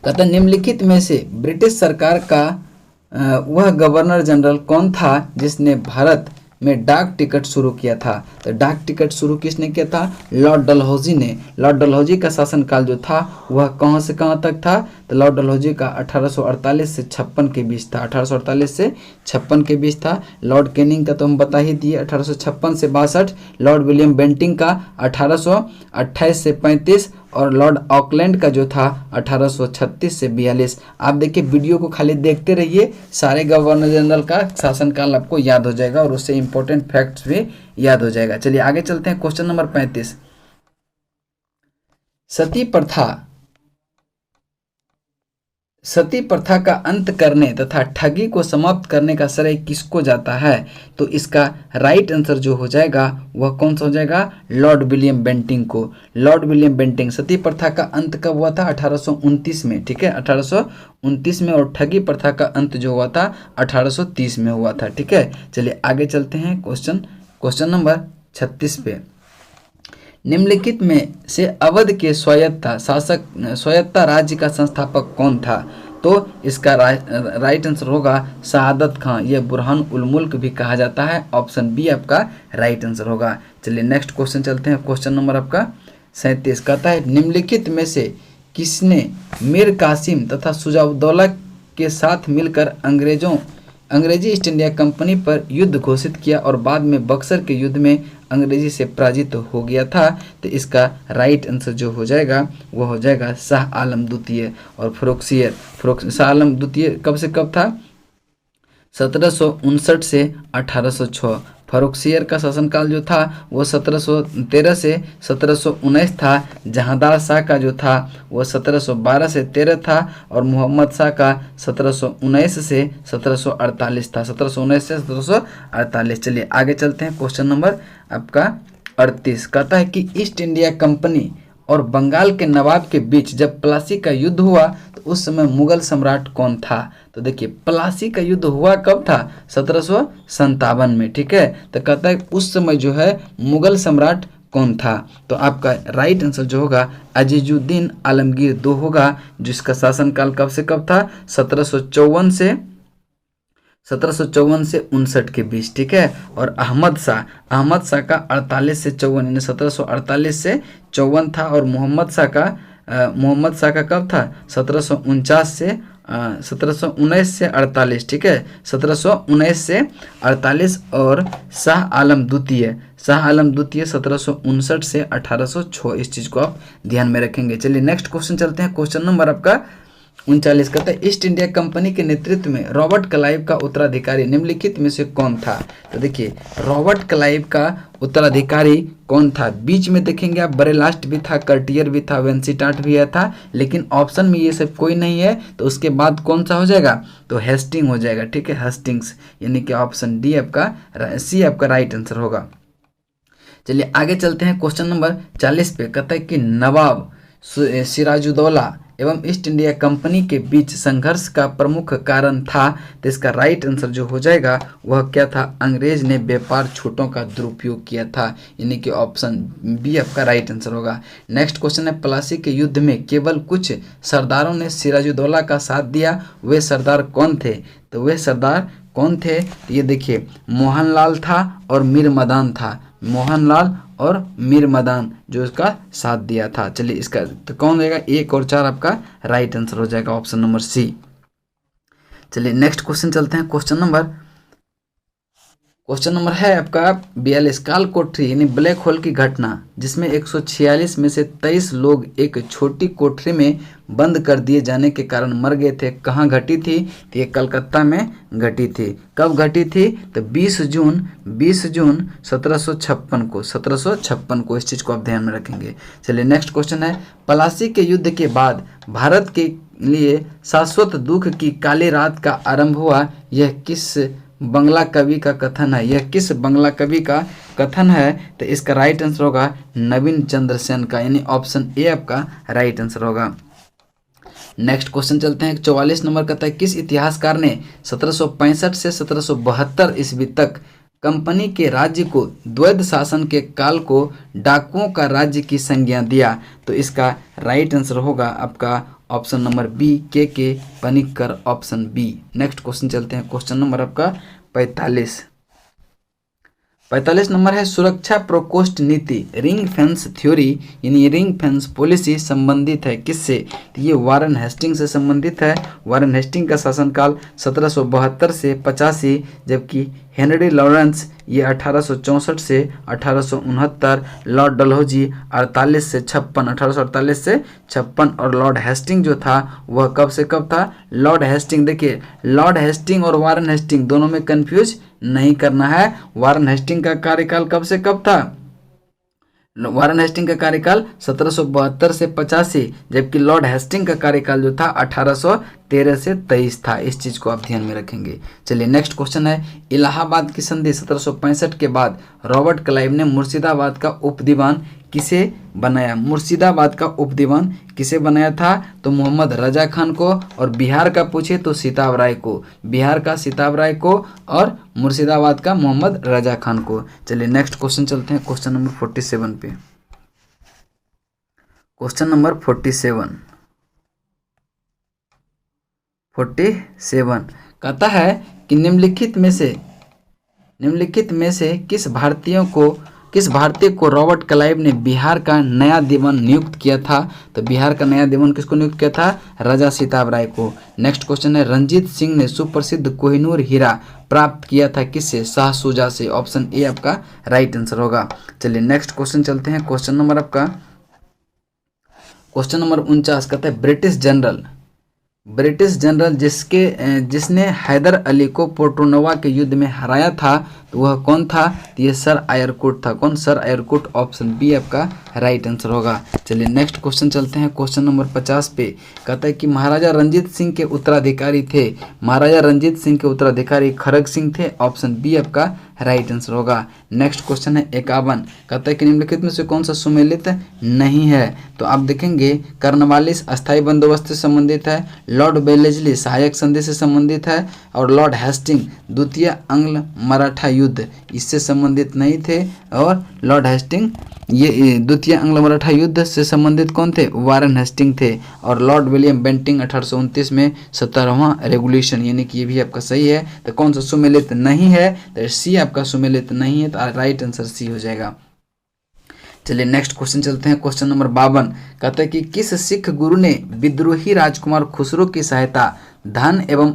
कहता निम्नलिखित में से ब्रिटिश सरकार का वह गवर्नर जनरल कौन था जिसने भारत में डाक टिकट शुरू किया था? तो डाक टिकट शुरू किसने किया था? लॉर्ड डलहौजी ने। लॉर्ड डलहौजी का शासनकाल जो था वह कहाँ से कहाँ तक था? तो लॉर्ड डलहौजी का 1848 से 56 के बीच था। 1848 से 56 के बीच था। लॉर्ड कैनिंग का तो हम बता ही दिए 1856 से 62। लॉर्ड विलियम बेंटिंग का 1828 से 35, और लॉर्ड ऑकलैंड का जो था 1836 से 42। आप देखिए वीडियो को खाली देखते रहिए, सारे गवर्नर जनरल का शासनकाल आपको याद हो जाएगा और उससे इंपॉर्टेंट फैक्ट्स भी याद हो जाएगा। चलिए आगे चलते हैं, क्वेश्चन नंबर 35। सती प्रथा का अंत करने तथा ठगी को समाप्त करने का श्रेय किसको जाता है? तो इसका राइट आंसर जो हो जाएगा वह कौन सा हो जाएगा? लॉर्ड विलियम बेंटिंग को। Lord William Bentinck. सती प्रथा का अंत कब हुआ था? 1829 में। ठीक है, 1829 में। और ठगी प्रथा का अंत जो हुआ था 1830 में हुआ था। ठीक है, चलिए आगे चलते हैं, क्वेश्चन नंबर 36 पे। निम्नलिखित में से अवध के स्वायत्ता राज्य का संस्थापक कौन था? तो इसका राइट आंसर होगा शहादत खां। यह बुरहान उल मुल्क भी कहा जाता है। ऑप्शन बी आपका राइट आंसर होगा। चलिए नेक्स्ट क्वेश्चन चलते हैं, क्वेश्चन नंबर आपका 37। कहता है निम्नलिखित में से किसने मीर कासिम तथा सुजाउद्दौला के साथ मिलकर अंग्रेजी ईस्ट इंडिया कंपनी पर युद्ध घोषित किया और बाद में बक्सर के युद्ध में अंग्रेजी से पराजित हो गया था? तो इसका राइट आंसर जो हो जाएगा वो हो जाएगा शाह आलम द्वितीय और फर्रुखसियर। शाह आलम द्वितीय कब से कब था? 1759 से 1806। फर्रुखसियर का शासनकाल जो था वो 1713 से 1719 था। जहांदार शाह का जो था वो 1712 से 13 था। और मोहम्मद शाह का 1719 से 1748 था। 1719 से 1748। चलिए आगे चलते हैं, क्वेश्चन नंबर आपका 38। कहता है कि ईस्ट इंडिया कंपनी और बंगाल के नवाब के बीच जब प्लासी का युद्ध हुआ तो उस समय मुगल सम्राट कौन था? तो देखिए प्लासी का युद्ध हुआ कब था? 1757 में, ठीक है। तो कहता है उस समय जो है मुगल सम्राट कौन था? तो आपका राइट आंसर जो होगा अजीजुद्दीन आलमगीर 2 होगा, जिसका शासनकाल कब से कब था? 1754 से 59 के बीच, ठीक है। और अहमद शाह का 48 से 54 यानी 1748 से 54 था। और मोहम्मद शाह का कब था? 1719 से 48, ठीक है, 1719 से 48। और शाह आलम द्वितीय 1759 से 1806। इस चीज़ को आप ध्यान में रखेंगे। चलिए नेक्स्ट क्वेश्चन चलते हैं। क्वेश्चन नंबर आपका 39 कहता है ईस्ट इंडिया कंपनी के नेतृत्व में रॉबर्ट क्लाइव का उत्तराधिकारी निम्नलिखित में से कौन था? तो देखिए रॉबर्ट क्लाइव का उत्तराधिकारी कौन था? बीच में देखेंगे आप बरेलास्ट भी था, कर्टियर भी था, वेंसिटाट भी था, लेकिन ऑप्शन में ये सब कोई नहीं है। तो उसके बाद कौन सा हो जाएगा? तो हेस्टिंग हो जाएगा, ठीक है, हेस्टिंग्स, यानी कि ऑप्शन डी आपका सी आपका राइट आंसर होगा। चलिए आगे चलते हैं। क्वेश्चन नंबर 40 पे कहता है कि नवाब सिराजुद्दौला एवं ईस्ट इंडिया कंपनी के बीच संघर्ष का प्रमुख कारण था। तो इसका राइट आंसर जो हो जाएगा वह क्या था? अंग्रेज ने व्यापार छूटों का दुरुपयोग किया था, यानी कि ऑप्शन बी आपका राइट आंसर होगा। नेक्स्ट क्वेश्चन है प्लासी के युद्ध में केवल कुछ सरदारों ने सिराजुद्दौला का साथ दिया, वे सरदार कौन थे? तो वे सरदार कौन थे? तो ये देखिए मोहनलाल था और मीर मदान था, मोहनलाल और मीर मदान जो इसका साथ दिया था। चलिए इसका तो कौन हो जाएगा? 1 और 4 आपका राइट आंसर हो जाएगा, ऑप्शन नंबर सी। चलिए नेक्स्ट क्वेश्चन चलते हैं। क्वेश्चन नंबर है आपका 42 काल कोठरी यानी ब्लैक होल की घटना, जिसमें 146 में से 23 लोग एक छोटी कोठरी में बंद कर दिए जाने के कारण मर गए थे, कहाँ घटी थी? तो ये कलकत्ता में घटी थी। कब घटी थी? तो 20 जून 1756 को। इस चीज़ को आप ध्यान में रखेंगे। चलिए नेक्स्ट क्वेश्चन है प्लासी के युद्ध के बाद भारत के लिए शाश्वत दुख की काली रात का आरंभ हुआ, यह किस बंगला कवि का कथन है? यह किस बंगला कवि का कथन है? तो इसका राइट आंसर होगा नवीन चंद्र सेन का, यानी ऑप्शन ए आपका राइट आंसर होगा। नेक्स्ट क्वेश्चन चलते हैं। 44 नंबर कहता है किस इतिहासकार ने 1765 से 1772 ईस्वी तक कंपनी के राज्य को द्वैध शासन के काल को डाकुओं का राज्य की संज्ञा दिया? तो इसका राइट आंसर होगा आपका option number B K Panikkar, option B. Next question चलते हैं। क्वेश्चन नंबर आपका 45 नंबर है सुरक्षा प्रकोष्ठ नीति रिंग फेंस थ्योरी यानी रिंग फेंस पॉलिसी संबंधित है किससे? तो ये वारन हेस्टिंग से संबंधित है। वारन हेस्टिंग का शासनकाल 1772 से 85, जबकि हेनरी लॉरेंस ये 1864 से 1869, लॉर्ड डलहौजी 1848 से 56 और लॉर्ड हेस्टिंग जो था वह कब से कब था? लॉर्ड हेस्टिंग, देखिए लॉर्ड हेस्टिंग और वारन हेस्टिंग दोनों में कंफ्यूज नहीं करना है। वारन हेस्टिंग का कार्यकाल कब से कब था? वारन हेस्टिंग का कार्यकाल 1772 से 85, जबकि लॉर्ड हेस्टिंग का कार्यकाल जो था 1813 से 23 था। इस चीज को आप ध्यान में रखेंगे। चलिए नेक्स्ट क्वेश्चन है इलाहाबाद की संधि 1765 के बाद रॉबर्ट क्लाइव ने मुर्शिदाबाद का उपदीवान किसे बनाया? मुर्शिदाबाद का उपदीवान किसे बनाया था? तो मोहम्मद रजा खान को, और बिहार का पूछे तो सिताब राय को, बिहार का सिताब राय को और मुर्शिदाबाद का मोहम्मद रजा खान को। चलिए नेक्स्ट क्वेश्चन चलते हैं क्वेश्चन नंबर 47 पे। क्वेश्चन नंबर 47 कहता है कि निम्नलिखित में से किस भारतीय को रॉबर्ट क्लाइव ने बिहार का नया दीवान नियुक्त किया था? तो बिहार का नया दीवान किसको नियुक्त किया था? राजा सिताब राय को। नेक्स्ट क्वेश्चन है रंजीत सिंह ने सुप्रसिद्ध कोहिनूर हीरा प्राप्त किया था किससे? शाह शुजा से। ऑप्शन ए आपका राइट आंसर होगा। चलिए नेक्स्ट क्वेश्चन चलते हैं। क्वेश्चन नंबर 49 कहता है ब्रिटिश जनरल जिसने हैदर अली को पोर्टोनोवा के युद्ध में हराया था, तो वह कौन था? तो ये सर आयरकुट था। कौन? सर आयरकुट। ऑप्शन बी आपका राइट आंसर होगा। चलिए नेक्स्ट क्वेश्चन चलते हैं, क्वेश्चन नंबर 50 पे। कहता है कि महाराजा रंजीत सिंह के उत्तराधिकारी थे। महाराजा रंजीत सिंह के उत्तराधिकारी खड़ग सिंह थे। ऑप्शन बी आपका राइट आंसर होगा। नेक्स्ट क्वेश्चन है 51। कहता है कि निम्नलिखित में से कौन सा सुमेलित नहीं है? तो आप देखेंगे कर्नवालिस अस्थायी बंदोबस्त से संबंधित है, लॉर्ड वेलेस्ली सहायक संधि से संबंधित है, और लॉर्ड हेस्टिंग द्वितीय अंग्ल मराठा युद्ध इससे संबंधित नहीं थे, और लॉर्ड हेस्टिंग ये द्वितीय अंग्ल मराठा युद्ध से संबंधित कौन थे? वारेन हेस्टिंग थे। और लॉर्ड विलियम बेंटिंग 1829 में 17वां रेगुलेशन, यानी कि ये भी आपका सही है। तो कौन सा सुमेलित नहीं है? तो सी आपका सुमेलित नहीं है, तो राइट आंसर सी हो जाएगा। चलिए नेक्स्ट क्वेश्चन चलते हैं, क्वेश्चन नंबर 52। कहता है कि किस सिख गुरु ने विद्रोही राजकुमार खुसरो की सहायता धन एवं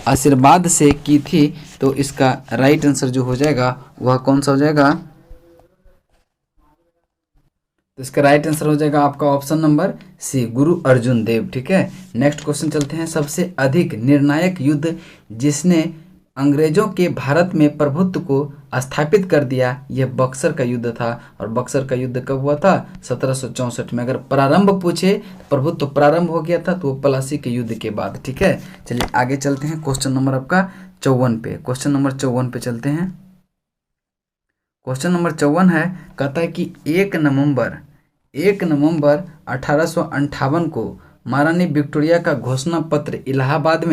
आशीर्वाद से की थी? तो इसका राइट आंसर जो हो जाएगा वह कौन सा हो जाएगा? तो इसका राइट आंसर हो जाएगा आपका ऑप्शन नंबर सी, गुरु अर्जुन देव। ठीक है, नेक्स्ट क्वेश्चन चलते हैं। सबसे अधिक निर्णायक युद्ध जिसने अंग्रेजों के भारत में प्रभुत्व को स्थापित कर दिया, यह बक्सर का युद्ध था। और बक्सर का युद्ध कब हुआ था? 1764 में। अगर प्रारंभ पूछे, प्रभुत्व प्रारंभ हो गया था तो वो प्लासी के युद्ध के बाद। ठीक है, चलिए आगे चलते हैं, क्वेश्चन नंबर आपका 54 पे। क्वेश्चन नंबर 54 पे चलते हैं। क्वेश्चन नंबर 54 है, कहता है कि 1 नवंबर 1858 को महारानी विक्टोरिया का घोषणा पत्र इलाहाबाद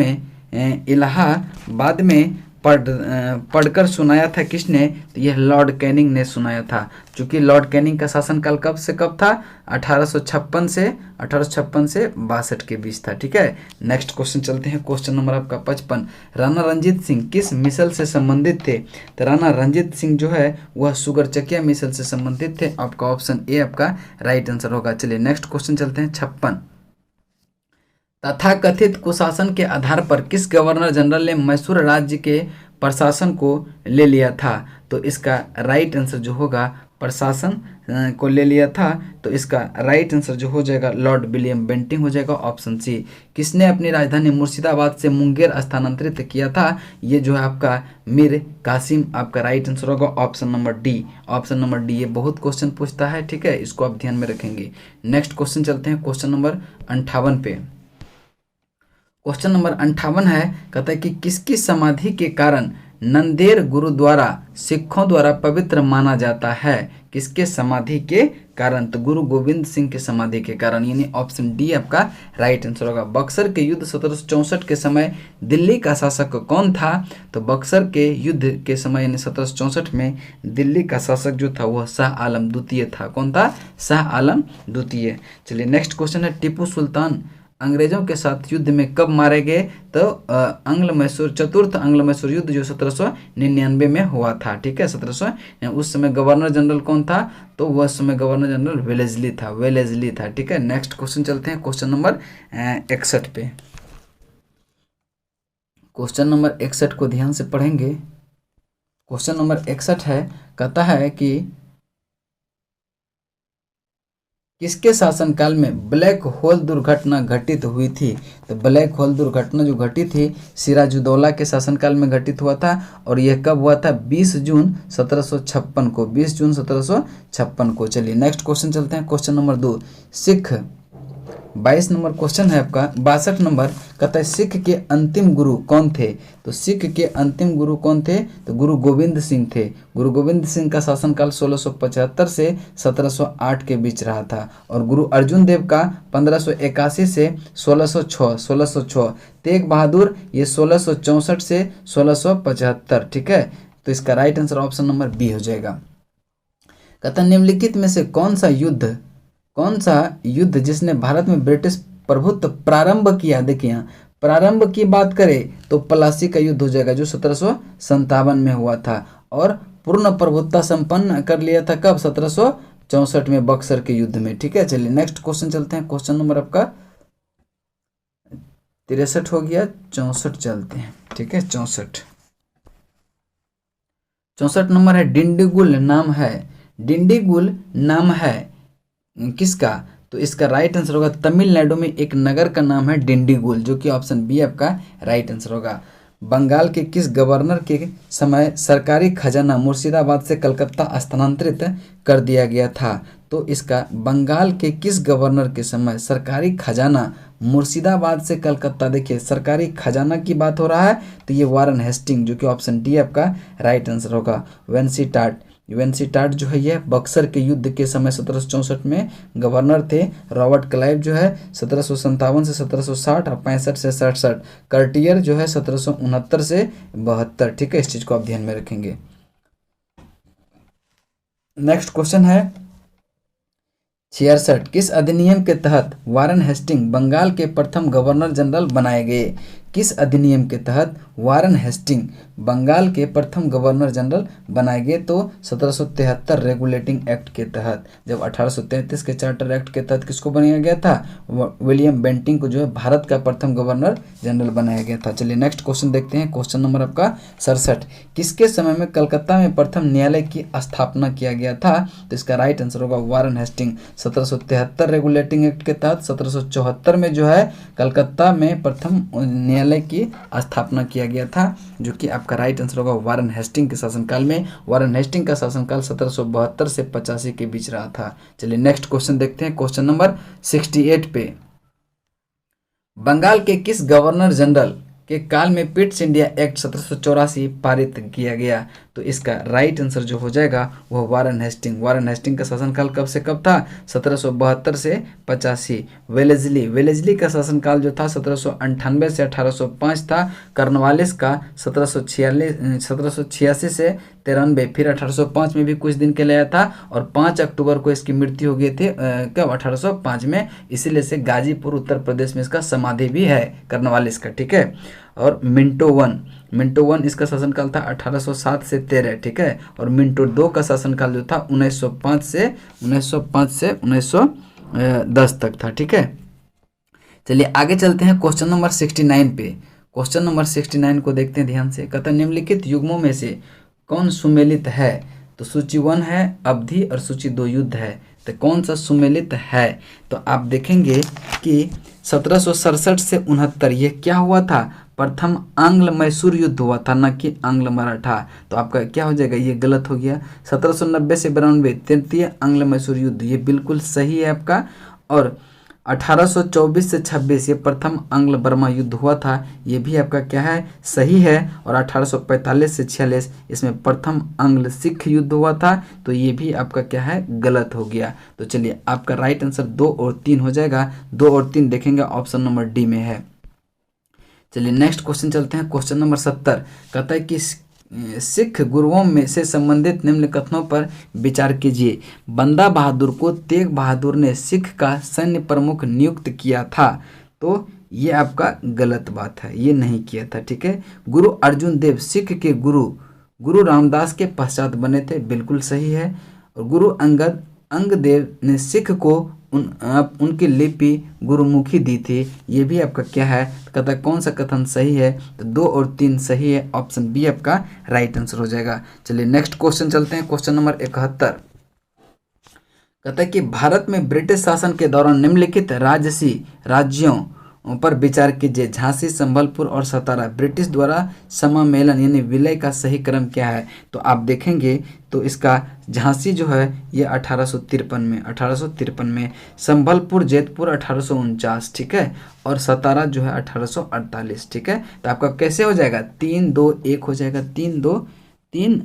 में पढ़कर सुनाया था किसने? तो यह लॉर्ड कैनिंग ने सुनाया था। चूंकि लॉर्ड कैनिंग का शासनकाल कब से कब था? 1856 से 62 के बीच था। ठीक है, नेक्स्ट क्वेश्चन चलते हैं, क्वेश्चन नंबर आपका 55। राणा रंजीत सिंह किस मिसल से संबंधित थे? तो राणा रंजीत सिंह जो है वह सुगरचकिया मिसल से संबंधित थे। आपका ऑप्शन ए आपका राइट आंसर होगा। चलिए नेक्स्ट क्वेश्चन चलते हैं, 56। तथाकथित कुशासन के आधार पर किस गवर्नर जनरल ने मैसूर राज्य के प्रशासन को ले लिया था? तो इसका राइट आंसर जो होगा, प्रशासन को ले लिया था, तो इसका राइट आंसर जो हो जाएगा लॉर्ड विलियम बेंटिंग हो जाएगा। Option C. किसने अपनी राजधानी मुर्शिदाबाद से मुंगेर स्थानांतरित किया था? ये जो है आपका मीर कासिम आपका राइट आंसर होगा। Option number D. Option number D, ये बहुत क्वेश्चन पूछता है। ठीक है, इसको आप ध्यान में रखेंगे। नेक्स्ट क्वेश्चन चलते हैं, क्वेश्चन नंबर 58 पे। क्वेश्चन नंबर 58 है, कहता है कि किसकी समाधि के कारण नंदेड़ गुरुद्वारा सिखों द्वारा पवित्र माना जाता है? किसके समाधि के कारण? तो गुरु गोविंद सिंह के समाधि के कारण, यानी ऑप्शन डी आपका राइट आंसर होगा। बक्सर के युद्ध 1764 के समय दिल्ली का शासक कौन था? तो बक्सर के युद्ध के समय यानी 1764 में दिल्ली का शासक जो था वह शाह आलम द्वितीय था। कौन था? शाह आलम द्वितीय। चलिए नेक्स्ट क्वेश्चन है, टीपू सुल्तान अंग्रेजों के साथ युद्ध में कब मारे गए? तो चतुर्थ अंग्ल मैसूर युद्ध जो 1799 में हुआ था। ठीक है, 1700। उस समय गवर्नर जनरल कौन था? तो वह समय गवर्नर जनरल वेलेस्ली था। ठीक है, नेक्स्ट क्वेश्चन चलते हैं, क्वेश्चन नंबर 61 पे। क्वेश्चन नंबर 61 को ध्यान से पढ़ेंगे। क्वेश्चन नंबर 61 है, कहता है कि किसके शासनकाल में ब्लैक होल दुर्घटना घटित हुई थी? तो ब्लैक होल दुर्घटना जो घटी थी सिराजुद्दौला के शासनकाल में घटित हुआ था। और यह कब हुआ था? 20 जून 1756 को। 20 जून 1756 को। चलिए नेक्स्ट क्वेश्चन चलते हैं, question number 2। Sikh 22 number question है आपका। 62 नंबर कहता है सिख के अंतिम गुरु कौन थे? तो सिख के अंतिम गुरु कौन थे? तो गुरु गोविंद सिंह थे। गुरु गोविंद सिंह का शासनकाल 1675 से 1708 के बीच रहा था। और गुरु अर्जुन देव का 1581 से 1606। तेग बहादुर ये 1664 से 1675। ठीक है, तो इसका right answer option number B हो जाएगा। कहता निम्नलिखित में से कौन सा युद्ध जिसने भारत में ब्रिटिश प्रभुत्व प्रारंभ किया? देखिए यहाँ प्रारंभ की बात करें तो प्लासी का युद्ध हो जाएगा जो 1757 में हुआ था। और पूर्ण प्रभुत्व संपन्न कर लिया था कब? 1764 में बक्सर के युद्ध में। ठीक है, चलिए नेक्स्ट क्वेश्चन चलते हैं। क्वेश्चन नंबर आपका 63 हो गया, 64 चलते हैं। ठीक है, 64 नंबर है, डिंडीगुल नाम है किसका? तो इसका राइट आंसर होगा तमिलनाडु में एक नगर का नाम है डिंडीगुल, जो कि ऑप्शन बी आपका राइट आंसर होगा। बंगाल के किस गवर्नर के समय सरकारी खजाना मुर्शिदाबाद से कलकत्ता स्थानांतरित कर दिया गया था? तो इसका बंगाल के किस गवर्नर के समय सरकारी खजाना मुर्शिदाबाद से कलकत्ता, देखिए सरकारी खजाना की बात हो रहा है तो ये वारन हेस्टिंग, जो कि ऑप्शन डी आपका राइट आंसर होगा। वेंसी टाट जो है ये बक्सर के युद्ध के समय 1764 में गवर्नर थे। रॉबर्ट क्लाइव जो है 1757 से 1760 और 65 से 67। कर्टियर जो है 1769 से 72। ठीक है, इस चीज को आप ध्यान में रखेंगे। नेक्स्ट क्वेश्चन है 66। किस अधिनियम के तहत वारन हेस्टिंग बंगाल के प्रथम गवर्नर जनरल बनाए गए? किस अधिनियम के तहत वारन हेस्टिंग बंगाल के प्रथम गवर्नर जनरल बनाए गए? तो 1773 रेगुलेटिंग एक्ट के तहत। जब 1833 के चार्टर एक्ट के तहत किसको बनाया गया था? विलियम बेंटिंग को जो है भारत का प्रथम गवर्नर जनरल बनाया गया था। चलिए नेक्स्ट क्वेश्चन देखते हैं। क्वेश्चन नंबर आपका 67। किसके समय में कलकत्ता में प्रथम न्यायालय की स्थापना किया गया था? तो इसका राइट आंसर होगा वारन हेस्टिंग। 1773 रेगुलेटिंग एक्ट के तहत 1774 में जो है कलकत्ता में प्रथम न्यायालय की स्थापना किया गया था, जो कि आपका राइट आंसर होगा वारन हेस्टिंग के शासनकाल में। वारन हेस्टिंग का शासनकाल 1772 से 85 के बीच रहा था। चलिए नेक्स्ट क्वेश्चन देखते हैं। क्वेश्चन नंबर 68 पे, बंगाल के किस गवर्नर जनरल के काल में पिट्स इंडिया एक्ट 1784 पारित किया गया? तो इसका राइट आंसर जो हो जाएगा वह वारन हेस्टिंग। वारन हेस्टिंग का शासनकाल कब से कब था? 1772 से 85। वेलेजली का शासनकाल जो था 1798 से 1805 था। कर्नवालिस का 1786 से 93। फिर 1805 में भी कुछ दिन के लिए आया था और 5 अक्टूबर को इसकी मृत्यु हो गई थी कब? 1805 में। इसीलिए से गाजीपुर उत्तर प्रदेश में इसका समाधि भी है कर्नवालिस का। ठीक है, और मिंटो वन इसका शासनकाल था 1807 से 13। ठीक है, और मिंटो 2 का शासनकाल जो था 1905 से 1910 तक था। ठीक है, चलिए आगे चलते हैं क्वेश्चन नंबर 69 पे। क्वेश्चन नंबर 69 को देखते हैं ध्यान से। कहता है निम्नलिखित युग्मों में से कौन सुमेलित है? तो सूची 1 है अवधि और सूची 2 युद्ध है। तो कौन सा सुमेलित है? तो आप देखेंगे कि 1767 से 69 ये क्या हुआ था? प्रथम आंग्ल मैसूर युद्ध हुआ था, न कि आंग्ल मराठा। तो आपका क्या हो जाएगा? ये गलत हो गया। 1790 से 92 तृतीय आंग्ल मैसूर युद्ध, ये बिल्कुल सही है आपका। और 1824 से 26 ये प्रथम आंग्ल बर्मा युद्ध हुआ था, ये भी आपका क्या है? सही है। और 1845 से 46 इसमें प्रथम आंग्ल सिख युद्ध हुआ था, तो ये भी आपका क्या है? गलत हो गया। तो चलिए आपका राइट आंसर 2 और 3 हो जाएगा। 2 और 3 देखेंगे ऑप्शन नंबर डी में है। चलिए नेक्स्ट क्वेश्चन चलते हैं। क्वेश्चन नंबर 70 कहता है कि सिख गुरुओं में से संबंधित निम्न कथनों पर विचार कीजिए। बंदा बहादुर को तेग बहादुर ने सिख का सैन्य प्रमुख नियुक्त किया था, तो ये आपका गलत बात है, ये नहीं किया था। ठीक है, गुरु अर्जुन देव सिख के गुरु रामदास के पश्चात बने थे, बिल्कुल सही है। और गुरु अंगदेव ने सिख को उनकी लिपि गुरुमुखी दी थी, ये भी आपका क्या है? कहता है कौन सा कथन सही है? तो 2 और 3 सही है, ऑप्शन बी आपका राइट आंसर हो जाएगा। चलिए नेक्स्ट क्वेश्चन चलते हैं। क्वेश्चन नंबर 71 कहता है कि भारत में ब्रिटिश शासन के दौरान निम्नलिखित राज्यों पर विचार कीजिए। झांसी, संबलपुर और सतारा ब्रिटिश द्वारा समामेलन यानी विलय का सही क्रम क्या है? तो आप देखेंगे तो इसका झांसी जो है ये 1853 में, संबलपुर जयपुर 1849। ठीक है, और सतारा जो है 1848। ठीक है, तो आपका कैसे हो जाएगा? 3 2 1 हो जाएगा। 3 2 3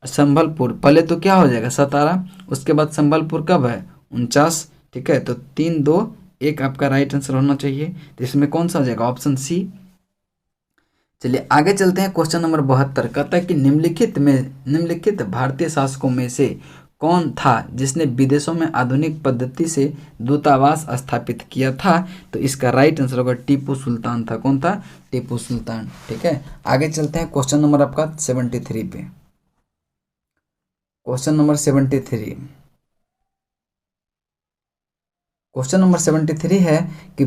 संबलपुर पहले तो क्या हो जाएगा? सतारा, उसके बाद संबलपुर कब है? 49। ठीक है, तो 3 2 1 आपका राइट आंसर होना चाहिए। तो इसमें कौन सा हो जाएगा? Option C. चलिए आगे चलते हैं। क्वेश्चन नंबर 72 कहता है कि निम्नलिखित भारतीय शासकों में से कौन था जिसने विदेशों में आधुनिक पद्धति से दूतावास स्थापित किया था? तो इसका राइट आंसर होगा टीपू सुल्तान था। कौन था? टीपू सुल्तान। ठीक है, आगे चलते हैं। क्वेश्चन नंबर आपका 73 पे। क्वेश्चन नंबर 73 है कि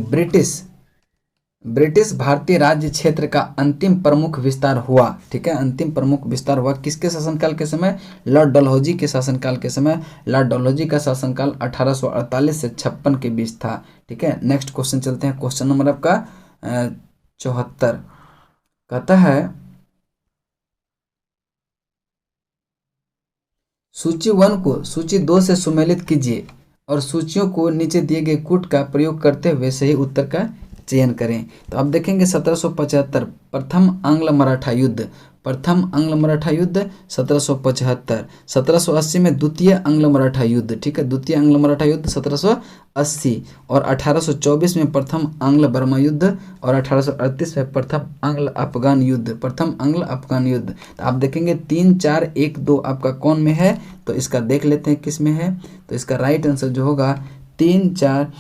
ब्रिटिश भारतीय राज्य क्षेत्र का अंतिम प्रमुख विस्तार हुआ। ठीक है, अंतिम प्रमुख विस्तार हुआ किसके शासनकाल के समय? लॉर्ड डलहौजी के शासनकाल के समय। लॉर्ड डलहौजी का शासनकाल 1848 से 56 के बीच था। ठीक है, नेक्स्ट क्वेश्चन चलते हैं। क्वेश्चन नंबर आपका 74 कहता है सूची 1 को सूची 2 से सुमेलित कीजिए और सूचियों को नीचे दिए गए कूट का प्रयोग करते हुए सही उत्तर का चयन करें। तो अब देखेंगे 1775 प्रथम आंग्ल मराठा युद्ध, प्रथम आंग्ल मराठा युद्ध 1775। 1780 में द्वितीय आंग्ल मराठा युद्ध, ठीक है, द्वितीय आंग्ल मराठा युद्ध 1780। और 1824 में प्रथम आंग्ल बर्मा युद्ध और 1838 में प्रथम आंग्ल अफगान युद्ध, प्रथम आंग्ल अफगान युद्ध। तो आप देखेंगे 3 4 1 2 आपका कौन में है, तो इसका देख लेते हैं किस में है। तो इसका राइट आंसर जो होगा 3 4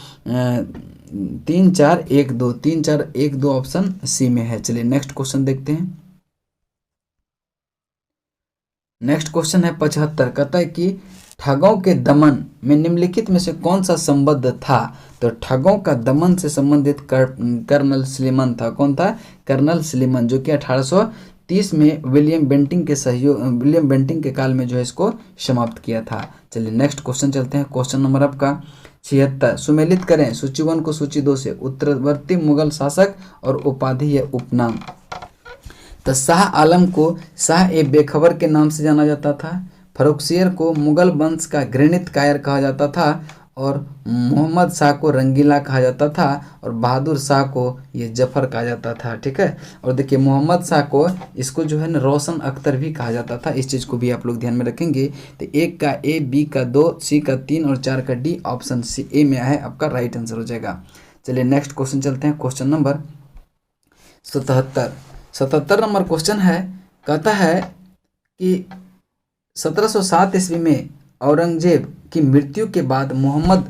3 4 1 2, 3 4 1 2 ऑप्शन सी में है। चलिए नेक्स्ट क्वेश्चन देखते हैं। नेक्स्ट क्वेश्चन है 75। कहता है कि ठगों के दमन में निम्नलिखित में से कौन सा संबद्ध था। तो ठगों का दमन से संबंधित कर्नल स्लीमन था। कौन था? कर्नल स्लीमन, जो कि 1830 में विलियम बेंटिंग के काल में जो है इसको समाप्त किया था। चलिए नेक्स्ट क्वेश्चन चलते हैं। क्वेश्चन नंबर आपका 76। सुमेलित करें सूची 1 को सूची 2 से। उत्तरवर्ती मुगल शासक और उपाधि या उपनाम। तो शाह आलम को शाह ए बेखबर के नाम से जाना जाता था। फर्रुखसियर को मुगल वंश का घृणित कायर कहा जाता था। और मोहम्मद शाह को रंगीला कहा जाता था। और बहादुर शाह को ये जफर कहा जाता था, ठीक है। और देखिए मोहम्मद शाह को इसको जो है ना रोशन अख्तर भी कहा जाता था। इस चीज़ को भी आप लोग ध्यान में रखेंगे। तो 1 का ए, बी का 2, सी का 3 और 4 का डी, ऑप्शन सी ए में है आपका राइट आंसर हो जाएगा। चलिए नेक्स्ट क्वेश्चन चलते हैं। क्वेश्चन नंबर 77 नंबर क्वेश्चन है। कहता है कि 1707 ईस्वी में औरंगजेब की मृत्यु के बाद मोहम्मद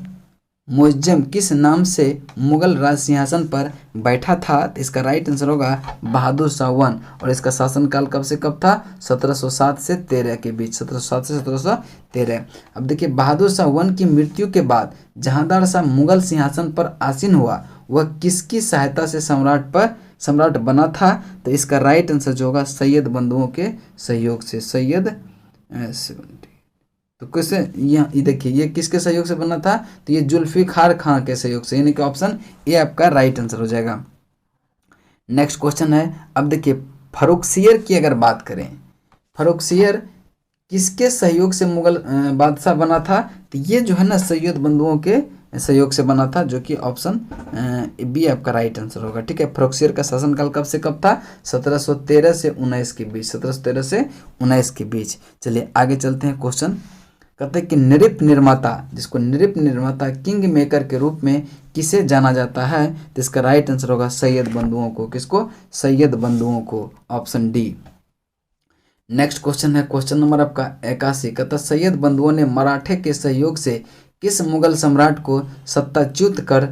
मुअज्जम किस नाम से मुगल राज सिंहासन पर बैठा था। तो इसका राइट आंसर होगा बहादुर शाह 1। और इसका शासनकाल कब से कब था? 1707 से 13 के बीच, 1707 से 1713। अब देखिए बहादुर शाह 1 की मृत्यु के बाद जहांदार शाह मुगल सिंहासन पर आसीन हुआ, वह किसकी सहायता से सम्राट बना था। तो इसका राइट आंसर जो होगा सैयद बंधुओं के सहयोग से। सैयद तो कैसे, यहाँ देखिए ये किसके सहयोग से बना था? तो ये जुल्फिकार खां के सहयोग से, यानी कि ऑप्शन ए आपका राइट आंसर हो जाएगा। नेक्स्ट क्वेश्चन है। अब देखिए फर्रुखसियर की अगर बात करें, फर्रुखसियर किसके सहयोग से मुगल बादशाह बना था? तो ये जो है ना सैयद बंधुओं के सहयोग से बना था, जो कि ऑप्शन बी आपका राइट आंसर होगा, ठीक है। फर्रुखसियर का शासनकाल कब से कब था? 1713 से 19 के बीच, 1713 से 19 के बीच। चलिए आगे चलते हैं। क्वेश्चन कहते हैं कि नृप निर्माता, जिसको नृप निर्माता किंग मेकर के रूप में किसे जाना जाता है। तो इसका राइट आंसर होगा सैयद बंधुओं को। किसको? सैयद बंधुओं को, ऑप्शन डी। नेक्स्ट क्वेश्चन है क्वेश्चन नंबर आपका 81। कहता सैयद बंधुओं ने मराठे के सहयोग से किस मुगल सम्राट को सत्ताच्युत कर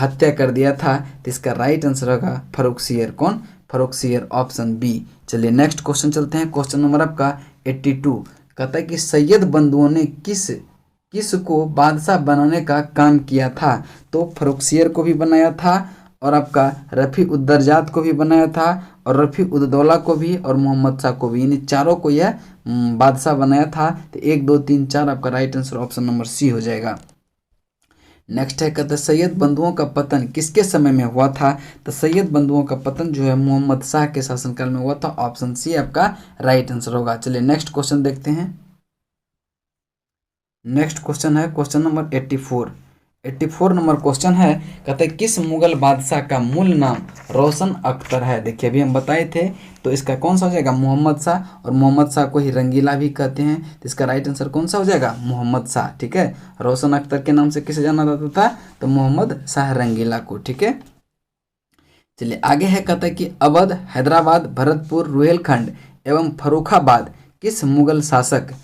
हत्या कर दिया था। तो इसका राइट आंसर होगा फर्रुखसियर। कौन? Farrukhsiyar, option B. चलिए नेक्स्ट क्वेश्चन चलते हैं। क्वेश्चन नंबर आपका 82। कहता है कि सैयद बंधुओं ने किस को बादशाह बनाने का काम किया था। तो फर्रुखसियर को भी बनाया था, और आपका रफ़ी उद्दरजात को भी बनाया था, और रफ़ी उद्दौला को भी, और मोहम्मद शाह को भी, यानी चारों को यह बादशाह बनाया था। तो 1 2 3 4 आपका right answer option number C हो जाएगा। नेक्स्ट है कहते हैं सैयद बंधुओं का पतन किसके समय में हुआ था। तो सैयद बंधुओं का पतन जो है मोहम्मद शाह के शासनकाल में हुआ था, ऑप्शन सी आपका राइट आंसर होगा। चलिए नेक्स्ट क्वेश्चन देखते हैं। नेक्स्ट क्वेश्चन है क्वेश्चन नंबर 84 नंबर क्वेश्चन है। कहते हैं किस मुगल बादशाह का मूल नाम रोशन अख्तर है। देखिए अभी हम बताए थे, तो इसका कौन सा हो जाएगा? मोहम्मद शाह, और मोहम्मद शाह को ही रंगीला भी कहते हैं। तो इसका राइट आंसर कौन सा हो जाएगा? मोहम्मद शाह, ठीक है। रोशन अख्तर के नाम से किसे जाना जाता था? तो मोहम्मद शाह रंगीला को, ठीक है। चलिए आगे है। कहता है कि अवध, हैदराबाद, भरतपुर, रुहेलखंड एवं फर्रुखाबाद किस मुगल शासक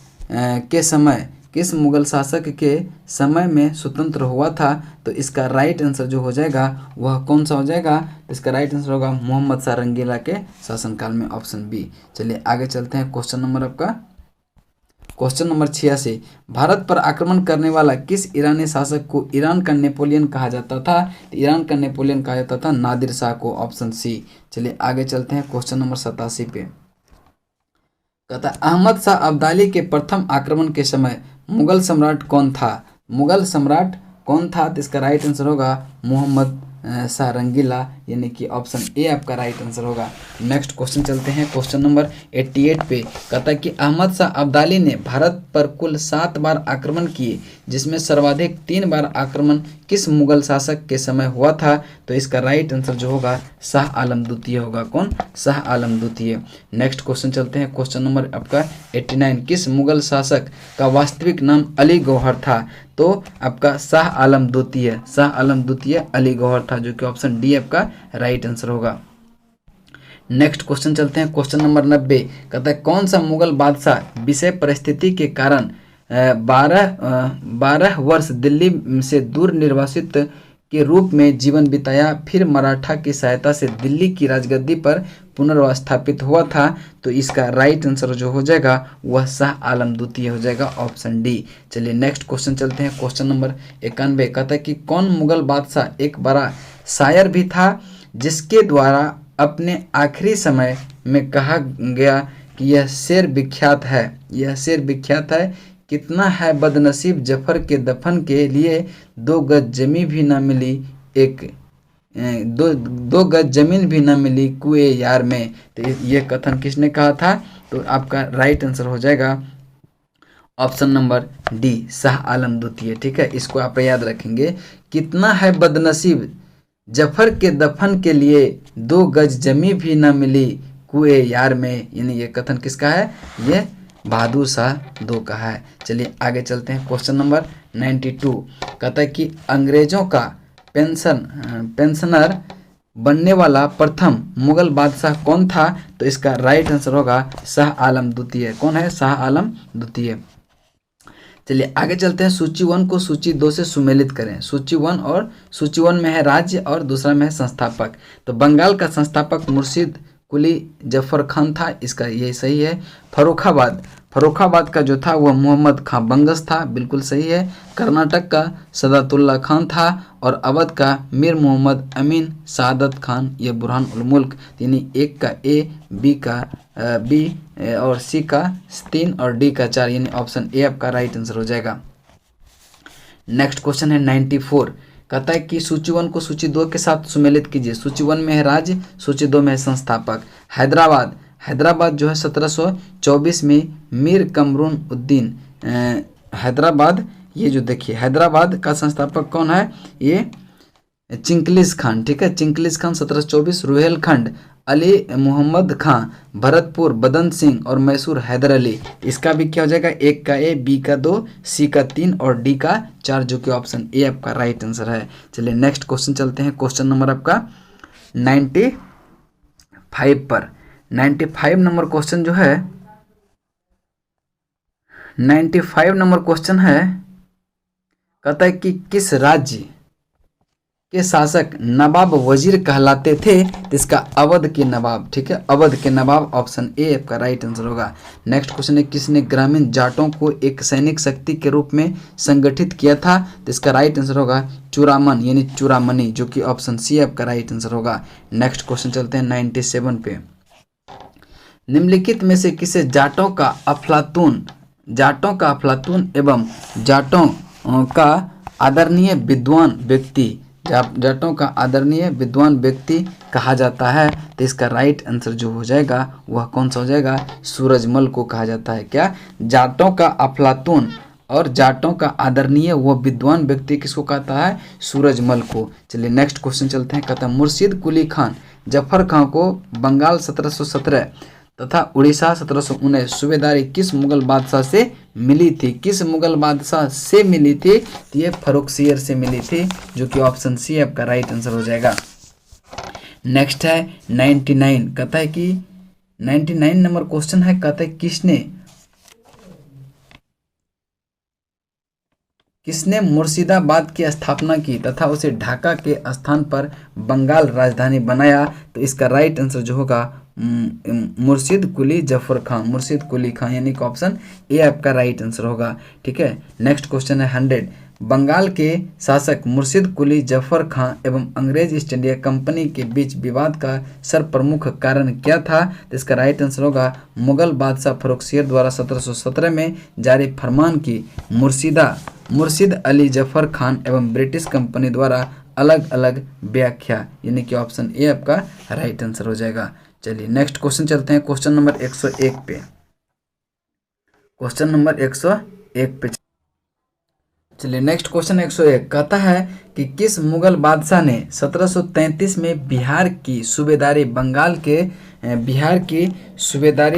के समय में स्वतंत्र हुआ था। तो इसका राइट आंसर जो हो जाएगा वह कौन सा हो जाएगा? तो इसका राइट आंसर होगा मोहम्मद शाह रंगीला के शासनकाल में, ऑप्शन बी। चलिए आगे चलते हैं। क्वेश्चन नंबर आपका क्वेश्चन नंबर 86। भारत पर आक्रमण करने वाला किस ईरानी शासक को ईरान का नेपोलियन कहा जाता था। तो ईरान का नेपोलियन कहा जाता था नादिर शाह को, ऑप्शन सी। चलिए आगे चलते हैं क्वेश्चन नंबर 87 पे। कहता अहमद शाह अब्दाली के प्रथम आक्रमण के समय मुगल सम्राट कौन था। मुगल सम्राट कौन था? तो इसका राइट आंसर होगा मोहम्मद शाह रंगीला, यानी कि ऑप्शन ए आपका राइट आंसर होगा। नेक्स्ट क्वेश्चन चलते हैं क्वेश्चन नंबर 88 पे। कहता है कि अहमद शाह अब्दाली ने भारत पर कुल 7 बार आक्रमण किए, जिसमें सर्वाधिक 3 बार आक्रमण किस मुगल शासक के समय हुआ था? तो इसका राइट आंसर जो होगा शाह आलम द्वितीय होगा। कौन? शाह आलम द्वितीय। नेक्स्ट क्वेश्चन चलते हैं क्वेश्चन नंबर आपका 89। किस मुगल शासक का वास्तविक नाम अली गौहर था? तो आपका शाह आलम द्वितीय, शाह आलम द्वितीय अली गौहर था, जो कि ऑप्शन डी आपका राइट आंसर होगा। नेक्स्ट क्वेश्चन चलते हैं क्वेश्चन नंबर 90। कहता है कौन सा मुगल बादशाह विषय परिस्थिति के कारण 12 वर्ष दिल्ली से दूर निर्वासित के रूप में जीवन बिताया, फिर मराठा की सहायता से दिल्ली की राजगद्दी पर पुनर्स्थापित हुआ था? तो इसका राइट आंसर जो हो जाएगा वह शाह आलम द्वितीय हो जाएगा, ऑप्शन डी। चलिए नेक्स्ट क्वेश्चन चलते हैं क्वेश्चन नंबर 91। कहता है कि कौन मुगल बादशाह एक बड़ा शायर भी था, जिसके द्वारा अपने आखिरी समय में कहा गया कि यह शेर विख्यात है, यह शेर विख्यात है, कितना है बदनसीब जफर के दफन के लिए 2 गज जमीन भी न मिली, दो गज जमीन भी न मिली कुएं यार में। तो ये कथन किसने कहा था? तो आपका राइट आंसर हो जाएगा option number D, Shah Alam द्वितीय। ठीक है, इसको आप याद रखेंगे। कितना है बदनसीब जफर के दफन के लिए 2 गज जमीन भी न मिली कुएं यार में, यानी ये कथन किसका है? ये बहादुर शाह 2 का है। चलिए आगे चलते हैं क्वेश्चन नंबर 92। कहता है कि अंग्रेजों का पेंशनर बनने वाला प्रथम मुगल बादशाह कौन था? तो इसका राइट आंसर होगा शाह आलम द्वितीय। कौन है? शाह आलम द्वितीय। चलिए आगे चलते हैं। सूची 1 को सूची 2 से सुमेलित करें। सूची 1 और सूची 1 में है राज्य और दूसरा में है संस्थापक। तो बंगाल का संस्थापक मुर्शिद कुली जफर खान था, इसका ये सही है। फर्रुखाबाद का जो था वह मोहम्मद खां बंगस था, बिल्कुल सही है। कर्नाटक का सदातुल्ला खान था और अवध का मीर मोहम्मद अमीन सादत खान, ये बुरहान उल मुल्क, यानी 1 का ए, बी का बी और सी का 3 और डी का 4, यानी ऑप्शन ए आपका राइट आंसर हो जाएगा। नेक्स्ट क्वेश्चन है 94। कहता है कि सूची 1 को सूची 2 के साथ सुमेलित कीजिए। सूची 1 में है राज्य, सूची 2 में है संस्थापक। हैदराबाद जो है 1724 में मीर कमरून उद्दीन हैदराबाद, ये जो देखिए हैदराबाद का संस्थापक कौन है? ये चिंकलिस खान। ठीक है, चिंकलिस खान 1724, रुहेलखंड अली मोहम्मद खां, भरतपुर बदन सिंह और मैसूर हैदर अली। इसका भी क्या हो जाएगा? 1 का ए, बी का 2, सी का 3 और डी का 4, जो कि ऑप्शन ए आपका राइट आंसर है। चलिए नेक्स्ट क्वेश्चन चलते हैं। क्वेश्चन नंबर आपका 95 पर। 95 नंबर क्वेश्चन जो है 95 नंबर क्वेश्चन है, कहता है कि किस राज्य के शासक नवाब वजीर कहलाते थे? तो इसका अवध के नवाब। ठीक है, अवध के नवाब, ऑप्शन ए आपका राइट आंसर होगा। नेक्स्ट क्वेश्चन है किसने ग्रामीण जाटों को एक सैनिक शक्ति के रूप में संगठित किया था? तो इसका राइट आंसर होगा चूड़ामन, यानी चूड़ामणि, जो कि ऑप्शन सी आपका राइट आंसर होगा। नेक्स्ट क्वेश्चन चलते हैं 97 पे। निम्नलिखित में से किसे जाटों का अफलातून एवं जाटों का आदरणीय विद्वान व्यक्ति कहा जाता है? तो इसका राइट आंसर जो हो जाएगा वह कौन सा हो जाएगा? सूरजमल को कहा जाता है। क्या? जाटों का अफलातून और जाटों का आदरणीय वह विद्वान व्यक्ति किसको कहता है? सूरजमल को। चलिए नेक्स्ट क्वेश्चन चलते हैं। कहता है मुर्शिद कुली खान जफर खां को बंगाल 1717 तथा उड़ीसा 1719 सूबेदारी किस मुगल बादशाह से मिली थी? किस मुगल बादशाह से मिली थी? तो ये फर्रुखसियर से मिली थी, जो कि ऑप्शन सी आपका राइट आंसर हो जाएगा। नेक्स्ट है 99। कहता है कि 99 नंबर क्वेश्चन है, कहता है किसने मुर्शिदाबाद की स्थापना की तथा उसे ढाका के स्थान पर बंगाल राजधानी बनाया? तो इसका राइट आंसर जो होगा मुर्शिद कुली खां, यानी कि ऑप्शन ए आपका राइट आंसर होगा। ठीक है, नेक्स्ट क्वेश्चन है 100। बंगाल के शासक मुर्शिद कुली जफर खां एवं अंग्रेज ईस्ट इंडिया कंपनी के बीच विवाद का सर्वप्रमुख कारण क्या था? तो इसका राइट आंसर होगा मुगल बादशाह फर्रुखसियर द्वारा 1717 में जारी फरमान की मुर्शिद अली जफर खान एवं ब्रिटिश कंपनी द्वारा अलग अलग व्याख्या, यानी कि ऑप्शन ए आपका राइट आंसर हो जाएगा। चलिए नेक्स्ट क्वेश्चन चलते हैं, क्वेश्चन नंबर 101 पे। क्वेश्चन नंबर 101 पे चलिए नेक्स्ट क्वेश्चन 101 कहता है कि किस मुगल बादशाह ने 1733 में बिहार की सूबेदारी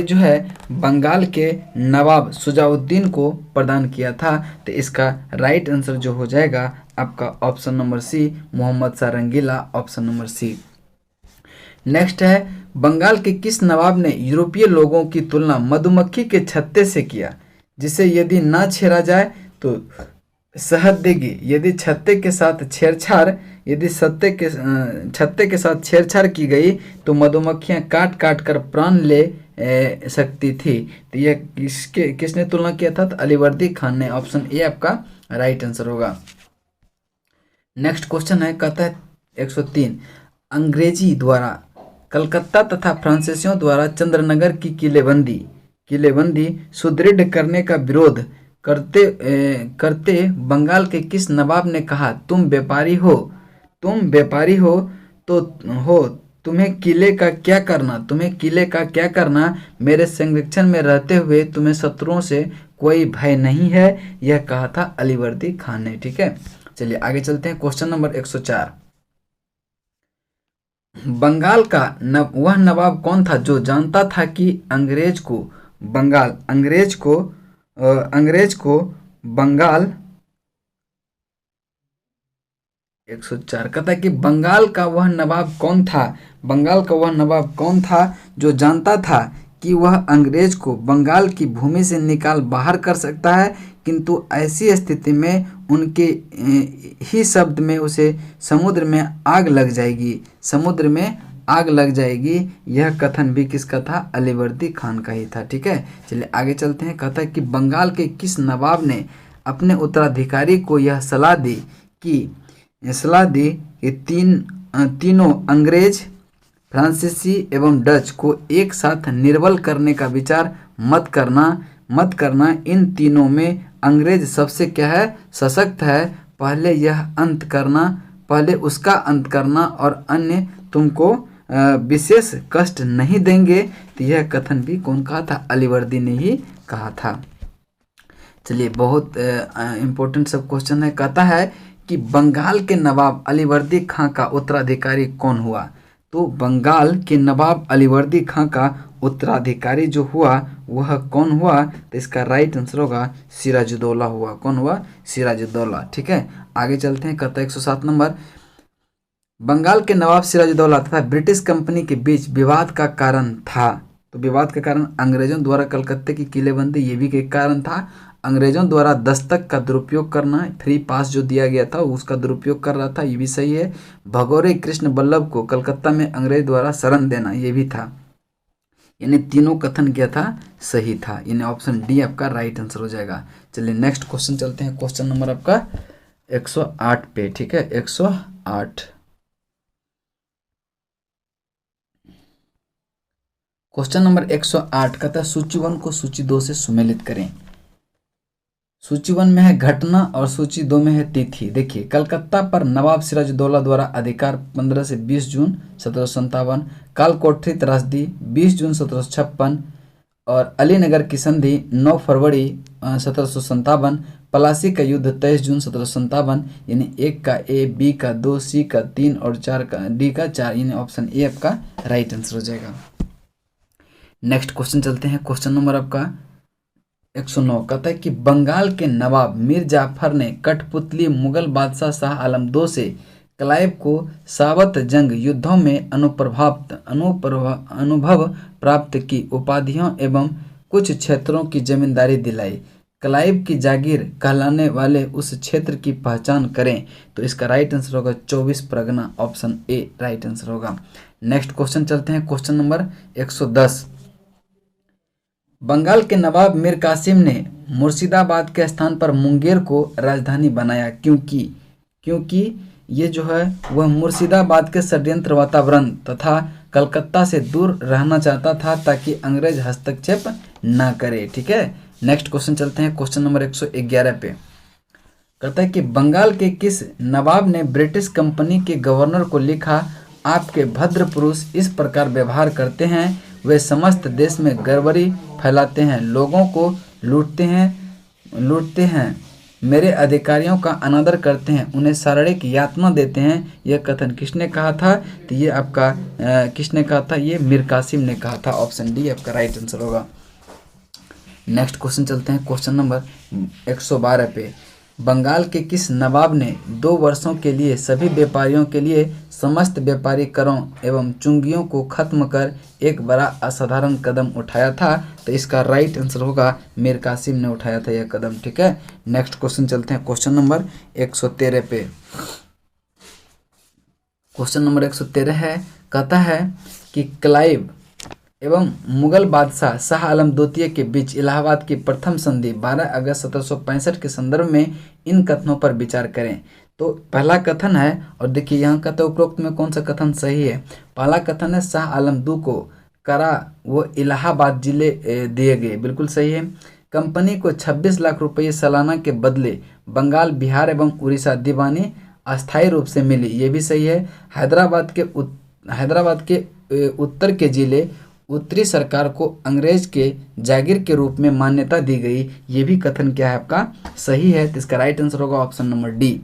जो है बंगाल के नवाब शुजाउद्दीन को प्रदान किया था? तो इसका राइट आंसर जो हो जाएगा आपका option number C, Mohammad Shah Rangila, option number C. Next है, बंगाल के किस नवाब ने यूरोपीय लोगों की तुलना मधुमक्खी के छत्ते से किया, जिसे यदि ना छेड़ा जाए तो शहद देगी, यदि छत्ते के साथ छेड़छाड़ की गई तो मधुमक्खियां काट काट कर प्राण ले सकती थी। तो यह किसने तुलना किया था? तो अलीवर्दी खान ने, ऑप्शन ए आपका राइट आंसर होगा। नेक्स्ट क्वेश्चन है, कहता है 103 अंग्रेजी द्वारा कलकत्ता तथा फ्रांसीसियों द्वारा चंद्रनगर की किलेबंदी सुदृढ़ करने का विरोध करते बंगाल के किस नवाब ने कहा, तुम व्यापारी हो तो तुम्हें किले का क्या करना, मेरे संरक्षण में रहते हुए तुम्हें शत्रुओं से कोई भय नहीं है, यह कहा था अलीवर्दी खान ने। ठीक है, चलिए आगे चलते हैं, क्वेश्चन नंबर 104। बंगाल का वह नवाब कौन था जो जानता था कि अंग्रेज को बंगाल 104 कहता है कि बंगाल का वह नवाब कौन था जो जानता था कि वह अंग्रेज को बंगाल की भूमि से निकाल बाहर कर सकता है, किंतु ऐसी स्थिति में उनके ही शब्द में उसे समुद्र में आग लग जाएगी। यह कथन भी किसका था? अलीवर्दी खान का ही था। ठीक है, चलिए आगे चलते हैं। कहता है कि बंगाल के किस नवाब ने अपने उत्तराधिकारी को यह सलाह दी कि तीनों अंग्रेज, फ्रांसीसी एवं डच को एक साथ निर्बल करने का विचार मत करना। इन तीनों में अंग्रेज सबसे क्या है? सशक्त है। पहले उसका अंत करना और अन्य तुमको विशेष कष्ट नहीं देंगे। तो यह कथन भी कौन कहा था? अलीवर्दी ने ही कहा था। चलिए बहुत इम्पोर्टेंट सब क्वेश्चन है। कहता है कि बंगाल के नवाब अलीवर्दी खां का उत्तराधिकारी कौन हुआ? तो बंगाल के नवाब अलीवर्दी खां का उत्तराधिकारी जो हुआ वह कौन हुआ? तो इसका राइट आंसर होगा सिराजुद्दौला हुआ। कौन हुआ? सिराजुद्दौला। ठीक है, आगे चलते हैं। कहता है 107 नंबर, बंगाल के नवाब सिराजुद्दौला तथा ब्रिटिश कंपनी के बीच विवाद का कारण था। तो विवाद का कारण अंग्रेजों द्वारा कलकत्ते की किलेबंदी, ये भी एक कारण था। अंग्रेजों द्वारा दस्तक का दुरुपयोग करना, फ्री पास जो दिया गया था उसका दुरुपयोग कर रहा था, ये भी सही है। भगोरे कृष्ण बल्लभ को कलकत्ता में अंग्रेज द्वारा शरण देना, ये भी था। यानी तीनों कथन क्या था? सही था। यानी ऑप्शन डी आपका राइट आंसर हो जाएगा। चलिए नेक्स्ट क्वेश्चन चलते हैं, क्वेश्चन नंबर आपका 108 पे। ठीक है, 108 क्वेश्चन नंबर 108 कहता है सूची 1 को सूची 2 से सुमेलित करें। सूची 1 में है घटना और सूची 2 में है तिथि। देखिए, कलकत्ता पर नवाब सिराजुद्दौला द्वारा अधिकार 15 से 20 जून 1757, कालकोठरी त्रासदी 20 जून 1756 और अलीनगर की संधि 9 फरवरी 1757, पलासी का युद्ध 23 जून 1757। यानी 1 का ए, बी का 2, सी का 3 और 4 का डी का 4। यानी ऑप्शन ए आपका राइट आंसर हो जाएगा। नेक्स्ट क्वेश्चन चलते हैं, क्वेश्चन नंबर आपका 109 कहता है कि बंगाल के नवाब मीर जाफर ने कठपुतली मुगल बादशाह शाह आलम II से क्लाइव को सावत जंग युद्धों में अनुभव प्राप्त की उपाधियों एवं कुछ क्षेत्रों की जमींदारी दिलाई। क्लाइव की जागीर कहलाने वाले उस क्षेत्र की पहचान करें। तो इसका राइट आंसर होगा 24 Pargana, option A right answer होगा। नेक्स्ट क्वेश्चन चलते हैं, क्वेश्चन नंबर 110 बंगाल के नवाब मीर कासिम ने मुर्शिदाबाद के स्थान पर मुंगेर को राजधानी बनाया क्योंकि ये जो है वह मुर्शिदाबाद के षड्यंत्र वातावरण तथा कलकत्ता से दूर रहना चाहता था ताकि अंग्रेज हस्तक्षेप ना करे। ठीक है, नेक्स्ट क्वेश्चन चलते हैं, क्वेश्चन नंबर 111 पे। कहता है कि बंगाल के किस नवाब ने ब्रिटिश कंपनी के गवर्नर को लिखा, आपके भद्र पुरुष इस प्रकार व्यवहार करते हैं, वे समस्त देश में गड़बड़ी फैलाते हैं, लोगों को लूटते हैं, मेरे अधिकारियों का अनादर करते हैं, उन्हें शारीरिक यातना देते हैं। यह कथन किसने कहा था? तो ये आपका किसने कहा था? ये मीर कासिम ने कहा था। ऑप्शन डी आपका राइट आंसर होगा। नेक्स्ट क्वेश्चन चलते हैं क्वेश्चन नंबर 112 पे। बंगाल के किस नवाब ने 2 वर्षों के लिए सभी व्यापारियों के लिए समस्त व्यापारी करों एवं चुंगियों को खत्म कर एक बड़ा असाधारण कदम उठाया था? तो इसका राइट आंसर होगा मीर कासिम ने उठाया था यह कदम। ठीक है, नेक्स्ट क्वेश्चन चलते हैं क्वेश्चन नंबर 113 पे। क्वेश्चन नंबर 113 है, कहता है कि क्लाइव एवं मुगल बादशाह शाह आलम द्वितीय के बीच इलाहाबाद की प्रथम संधि 12 अगस्त 1765 के संदर्भ में इन कथनों पर विचार करें। तो पहला कथन है, और देखिए यहाँ कहता है उपरोक्त में कौन सा कथन सही है। पहला कथन है शाह आलम दू को करा वो इलाहाबाद जिले दिए गए, बिल्कुल सही है। कंपनी को 26 लाख रुपये सालाना के बदले बंगाल, बिहार एवं उड़ीसा दीवानी अस्थायी रूप से मिली, ये भी सही है। हैदराबाद के उत्तर के जिले उत्तरी सरकार को अंग्रेज के जागीर के रूप में मान्यता दी गई, ये भी कथन क्या है आपका? सही है। तो इसका राइट आंसर होगा ऑप्शन नंबर डी।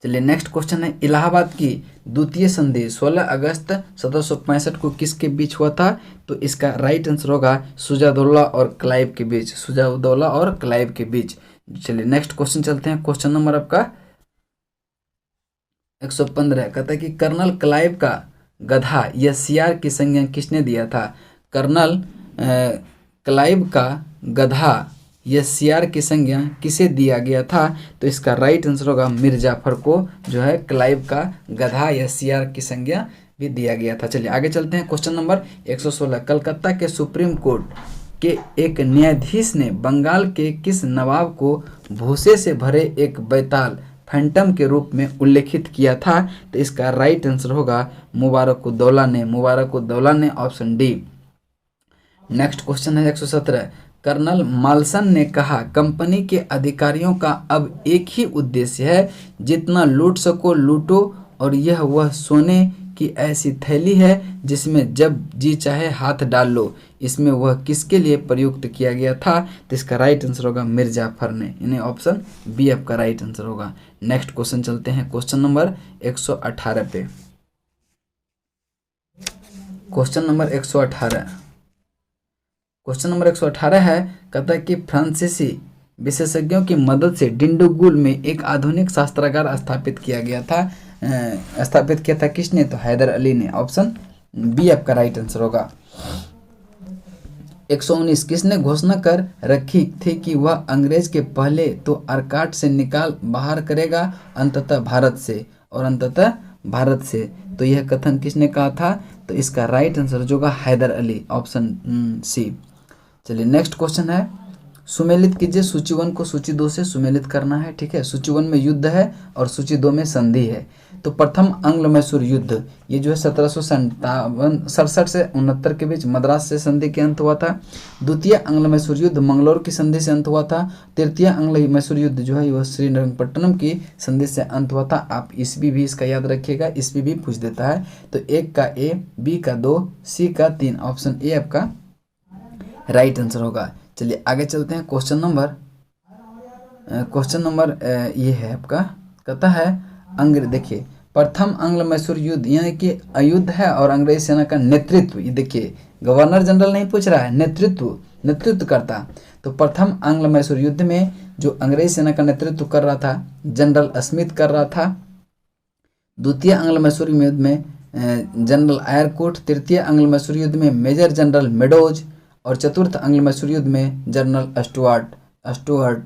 चलिए नेक्स्ट क्वेश्चन है, इलाहाबाद की द्वितीय संधि 16 अगस्त 1765 को किसके बीच हुआ था? तो इसका राइट आंसर होगा शुजाउद्दौला और क्लाइव के बीच, शुजाउद्दौला और क्लाइव के बीच। चलिए नेक्स्ट क्वेश्चन चलते हैं, क्वेश्चन नंबर आपका 115। कहता है कि कर्नल क्लाइव का गधा या सियार की संज्ञा किसने दिया था? कर्नल क्लाइव का गधा या सियार की संज्ञा किसे दिया गया था? तो इसका राइट आंसर होगा मीर जाफर को जो है क्लाइव का गधा या सियार की संज्ञा भी दिया गया था। चलिए आगे चलते हैं, क्वेश्चन नंबर 116। कलकत्ता के सुप्रीम कोर्ट के एक न्यायाधीश ने बंगाल के किस नवाब को भूसे से भरे एक बैताल फैंटम के रूप में उल्लेखित किया था? तो इसका राइट आंसर होगा मुबारकुद्दौला ने, ऑप्शन डी। नेक्स्ट क्वेश्चन है 117। कर्नल माल्सन ने कहा, कंपनी के अधिकारियों का अब एक ही उद्देश्य है, जितना लूट सको लूटो, और यह वह सोने की ऐसी थैली है जिसमें जब जी चाहे हाथ डाल लो। इसमें वह किसके लिए प्रयुक्त किया गया था? तो इसका राइट आंसर होगा मीर जाफर ने, यानी ऑप्शन बी आपका राइट आंसर होगा। नेक्स्ट क्वेश्चन चलते हैं क्वेश्चन नंबर 118 पे। क्वेश्चन नंबर 118 है, कहता है कि फ्रांसीसी विशेषज्ञों की मदद से डिंडुगुल में एक आधुनिक शस्त्रागार स्थापित किया था किसने? तो हैदर अली ने, ऑप्शन बी आपका राइट आंसर होगा। 119। किसने घोषणा कर रखी थी कि वह अंग्रेज के पहले तो आर्काट से निकाल बाहर करेगा, अंततः भारत से। तो यह कथन किसने कहा था? तो इसका राइट आंसर जो होगा हैदर अली, ऑप्शन सी। चलिए नेक्स्ट क्वेश्चन है, सुमेलित कीजिए। सूची 1 को सूची 2 से सुमेलित करना है। ठीक है, सूची 1 में युद्ध है और सूची 2 में संधि है। तो प्रथम आंग्ल मैसूर युद्ध ये जो है 1767 से 69 के बीच मद्रास से संधि के अंत हुआ था। द्वितीय आंग्ल मैसूर युद्ध मंगलौर की संधि से अंत हुआ था। तृतीय आंग्ल मैसूर युद्ध जो है वह श्रीरंगपट्टनम की संधि से अंत हुआ था। आप ईस्वी भी इसका याद रखिएगा, ईस्वी भी पूछ देता है। तो 1 का ए, बी का 2, सी का 3, ऑप्शन ए आपका राइट आंसर होगा। चलिए आगे चलते हैं, क्वेश्चन नंबर ये है आपका, कहता है देखिए प्रथम आंग्ल मैसूर युद्ध यानी कि अयुद्ध है और अंग्रेज सेना का नेतृत्व, ये देखिए गवर्नर जनरल नहीं पूछ रहा है, नेतृत्व करता। तो प्रथम आंग्ल मैसूर युद्ध में जो अंग्रेज सेना का नेतृत्व कर रहा था जनरल स्मिथ कर रहा था। द्वितीय आंग्ल मैसूर युद्ध में जनरल आयरकोट। तृतीय आंग्ल मैसूर युद्ध में मेजर जनरल मेडोज, और चतुर्थ आंग्ल मैसूर युद्ध में जनरल स्टुअर्ट।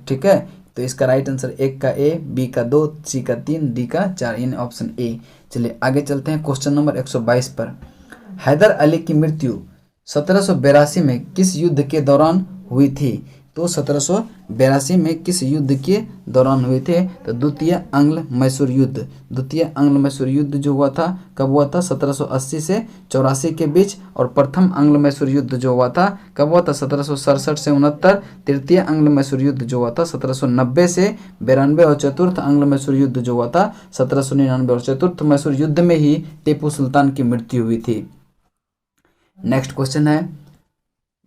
ठीक है, तो इसका राइट आंसर 1 का ए, बी का 2, सी का 3, डी का 4, यानी ऑप्शन ए। चलिए आगे चलते हैं क्वेश्चन नंबर 122 पर। हैदर अली की मृत्यु 1782 में किस युद्ध के दौरान हुई थी? तो 1782 में किस युद्ध के दौरान हुए थे? तो द्वितीय आंग्ल मैसूर युद्ध। द्वितीय आंग्ल मैसूर युद्ध जो हुआ था कब हुआ था? 1780 से 84 के बीच। और प्रथम आंग्ल मैसूर युद्ध जो हुआ था कब हुआ था? 1767 से 69। तृतीय आंग्ल मैसूर युद्ध जो हुआ था 1790 से 92। और चतुर्थ आंग्ल मैसूर युद्ध जो हुआ था 1799। और चतुर्थ मैसूर युद्ध में ही टीपू सुल्तान की मृत्यु हुई थी। नेक्स्ट क्वेश्चन है,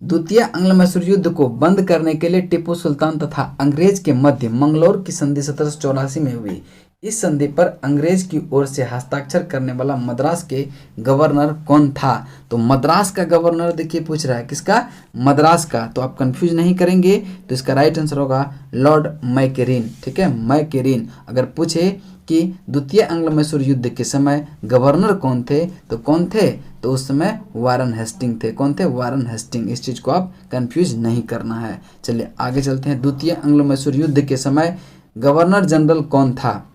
द्वितीय आंग्ल मैसूर युद्ध को बंद करने के लिए टीपू सुल्तान तथा अंग्रेज के मध्य मंगलौर की संधि 1784 में हुई। इस संधि पर अंग्रेज की ओर से हस्ताक्षर करने वाला मद्रास के गवर्नर कौन था? तो मद्रास का गवर्नर देखिए पूछ रहा है किसका? मद्रास का। तो आप कंफ्यूज नहीं करेंगे, तो इसका राइट आंसर होगा लॉर्ड मैकेरीन। ठीक है, मैकेरीन। अगर पूछे कि द्वितीय आंग्ल मैसूर युद्ध के समय गवर्नर कौन थे, तो कौन थे? तो उस समय वारन हेस्टिंग थे। कौन थे? वारन हेस्टिंग। इस चीज़ को आप कंफ्यूज नहीं करना है। चलिए आगे चलते हैं। द्वितीय आंग्ल मैसूर युद्ध के समय गवर्नर जनरल कौन था?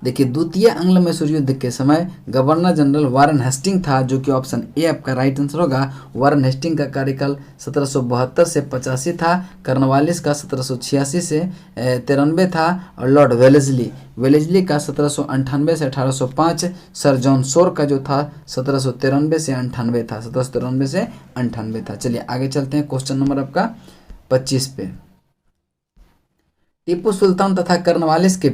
देखिए, द्वितीय आंग्ल मैसूर युद्ध के समय गवर्नर जनरल वारन हेस्टिंग था, जो कि ऑप्शन ए आपका राइट आंसर होगा। वारन हेस्टिंग का कार्यकाल 1772 से 85 था। कर्नवालिस का 1786 से 93 था। और लॉर्ड वेलेस्ली का 1798 से 1805। सर जॉन शोर का जो था 1793 से 98 था। 1793 से 98 था। चलिए आगे चलते हैं। क्वेश्चन नंबर आपका 25 पे। टीपू सुल्तान तथा कर्नवालिस के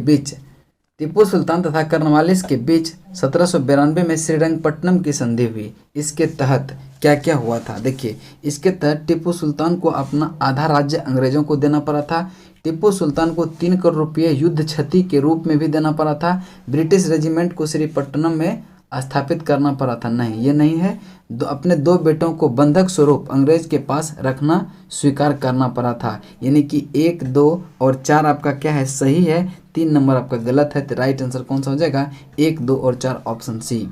बीच 1792 में श्रीरंगपट्टनम की संधि हुई। इसके तहत क्या क्या हुआ था? देखिए, इसके तहत टीपू सुल्तान को अपना आधा राज्य अंग्रेजों को देना पड़ा था। टीपू सुल्तान को 3 करोड़ रुपये युद्ध क्षति के रूप में भी देना पड़ा था। ब्रिटिश रेजिमेंट को श्रीपट्टनम में स्थापित करना पड़ा था। नहीं, ये नहीं है। अपने 2 बेटों को बंधक स्वरूप अंग्रेज के पास रखना स्वीकार करना पड़ा था। यानी कि 1, 2 और 4 आपका क्या है? सही है। 3 नंबर आपका गलत है। तो राइट आंसर कौन सा हो जाएगा? 1, 2 और 4 ऑप्शन सी।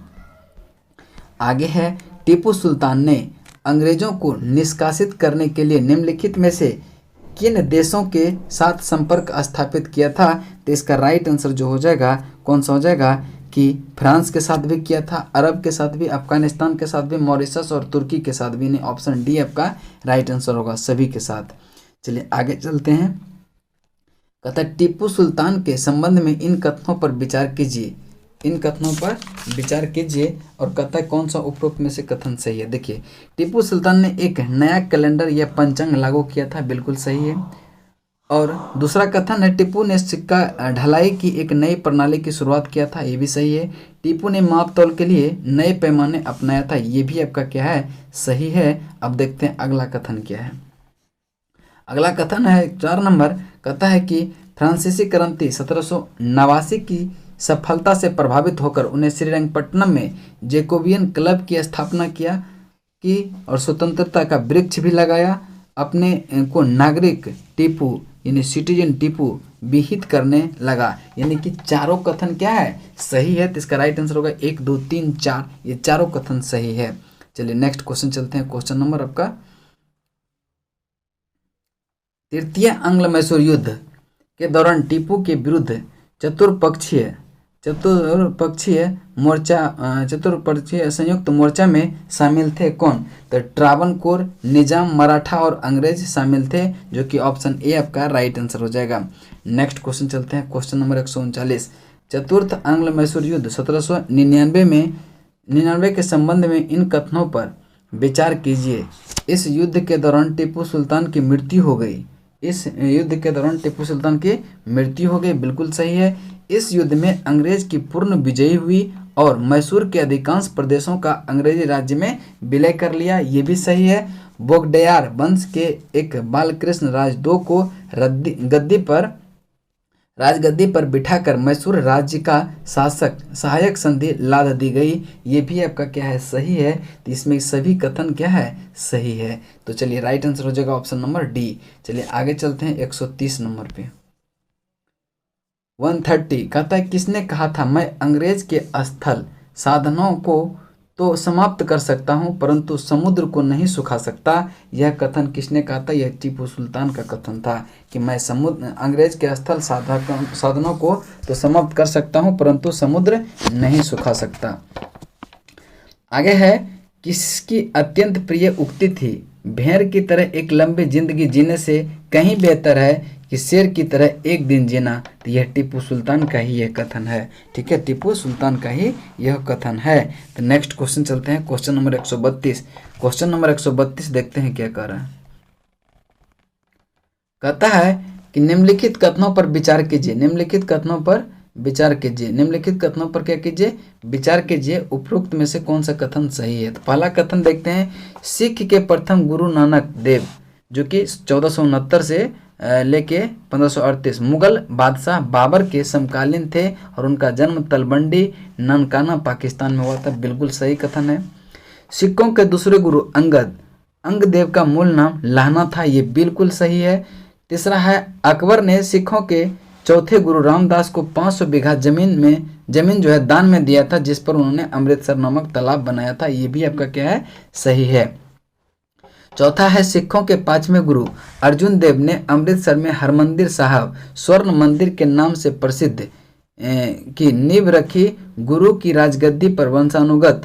आगे है, टीपू सुल्तान ने अंग्रेजों को निष्कासित करने के लिए निम्नलिखित में से किन देशों के साथ संपर्क स्थापित किया था? तो इसका राइट आंसर जो हो जाएगा कौन सा हो जाएगा कि फ्रांस के साथ भी किया था, अरब के साथ भी, अफगानिस्तान के साथ भी, मॉरिशस और तुर्की के साथ भी। नहीं, ऑप्शन डी आपका राइट आंसर होगा, सभी के साथ। चलिए आगे चलते हैं। कहता है टीपू सुल्तान के संबंध में इन कथनों पर विचार कीजिए। और कहता है कौन सा उपरोक्त में से कथन सही है? देखिए, टीपू सुल्तान ने एक नया कैलेंडर या पंचांग लागू किया था, बिल्कुल सही है। और दूसरा कथन है टीपू ने सिक्का ढलाई की एक नई प्रणाली की शुरुआत किया था, ये भी सही है। टीपू ने माप तौल के लिए नए पैमाने अपनाया था, ये भी आपका क्या है? सही है। अब देखते हैं अगला कथन क्या है। अगला कथन है 4 नंबर। कहता है कि फ्रांसीसी क्रांति 1789 की सफलता से प्रभावित होकर उन्हें श्रीरंगपट्टनम में जैकोबियन क्लब की स्थापना की और स्वतंत्रता का वृक्ष भी लगाया। अपने को नागरिक टीपू यानी सिटीजन टीपू विहित करने लगा। यानी कि चारों कथन क्या है? सही है। तो इसका राइट आंसर होगा 1, 2, 3, 4, ये चारों कथन सही है। चलिए नेक्स्ट क्वेश्चन चलते हैं। क्वेश्चन नंबर आपका तृतीय आंग्ल मैसूर युद्ध के दौरान टीपू के विरुद्ध चतुर्पक्षीय संयुक्त मोर्चा में शामिल थे कौन? तो ट्रावनकोर, निजाम, मराठा और अंग्रेज शामिल थे, जो कि ऑप्शन ए आपका राइट आंसर हो जाएगा। नेक्स्ट क्वेश्चन चलते हैं। Question number 139। चतुर्थ आंग्ल मैसूर युद्ध 1799 के संबंध में इन कथनों पर विचार कीजिए। इस युद्ध के दौरान टीपू सुल्तान की मृत्यु हो गई। बिल्कुल सही है। इस युद्ध में अंग्रेज की पूर्ण विजयी हुई और मैसूर के अधिकांश प्रदेशों का अंग्रेजी राज्य में विलय कर लिया, ये भी सही है। बोगडयार वंश के एक बालकृष्ण राजदो को राजगद्दी पर बिठाकर मैसूर राज्य का सहायक संधि लाद दी गई, ये भी आपका क्या है? सही है। तो इसमें सभी कथन क्या है? सही है। तो चलिए राइट आंसर हो जाएगा ऑप्शन नंबर डी। चलिए आगे चलते हैं 130 नंबर पे। 130 कहता है किसने कहा था मैं अंग्रेज के स्थल साधनों को तो समाप्त कर सकता हूं परंतु समुद्र को नहीं सुखा सकता। यह कथन किसने कहा था? यह टीपू सुल्तान का कथन था कि मैं अंग्रेज के स्थल साधनों को तो समाप्त कर सकता हूं परंतु समुद्र नहीं सुखा सकता। आगे है किसकी अत्यंत प्रिय उक्ति थी भेड़ की तरह एक लंबी जिंदगी जीने से कहीं बेहतर है कि शेर की तरह एक दिन जीना। तो यह टीपू सुल्तान का ही यह कथन है। ठीक है, टीपू सुल्तान का ही यह कथन है। तो नेक्स्ट क्वेश्चन चलते हैं, क्वेश्चन नंबर 132। क्वेश्चन नंबर 132 देखते हैं क्या कह रहा है। कहता है कि निम्नलिखित कथनों पर विचार कीजिए। निम्नलिखित कथनों पर विचार कीजिए। निम्नलिखित कथनों पर क्या कीजिए, विचार कीजिए। उपरोक्त में से कौन सा कथन सही है। तो पहला कथन देखते हैं, सिख के प्रथम गुरु नानक देव जो कि 1469 से लेके 1538 मुगल बादशाह बाबर के समकालीन थे और उनका जन्म तलवंडी ननकाना पाकिस्तान में हुआ था। बिल्कुल सही कथन है। सिखों के दूसरे गुरु अंगदेव का मूल नाम लाहना था। ये बिल्कुल सही है। तीसरा है, अकबर ने सिखों के चौथे गुरु रामदास को 500 बीघा जमीन जो है दान में दिया था, जिस पर उन्होंने अमृतसर नामक तालाब बनाया था। ये भी आपका क्या है, सही है। चौथा है, सिखों के 5वें गुरु अर्जुन देव ने अमृतसर में हरमंदिर साहब स्वर्ण मंदिर के नाम से प्रसिद्ध की नींव रखी। गुरु की राजगद्दी पर वंशानुगत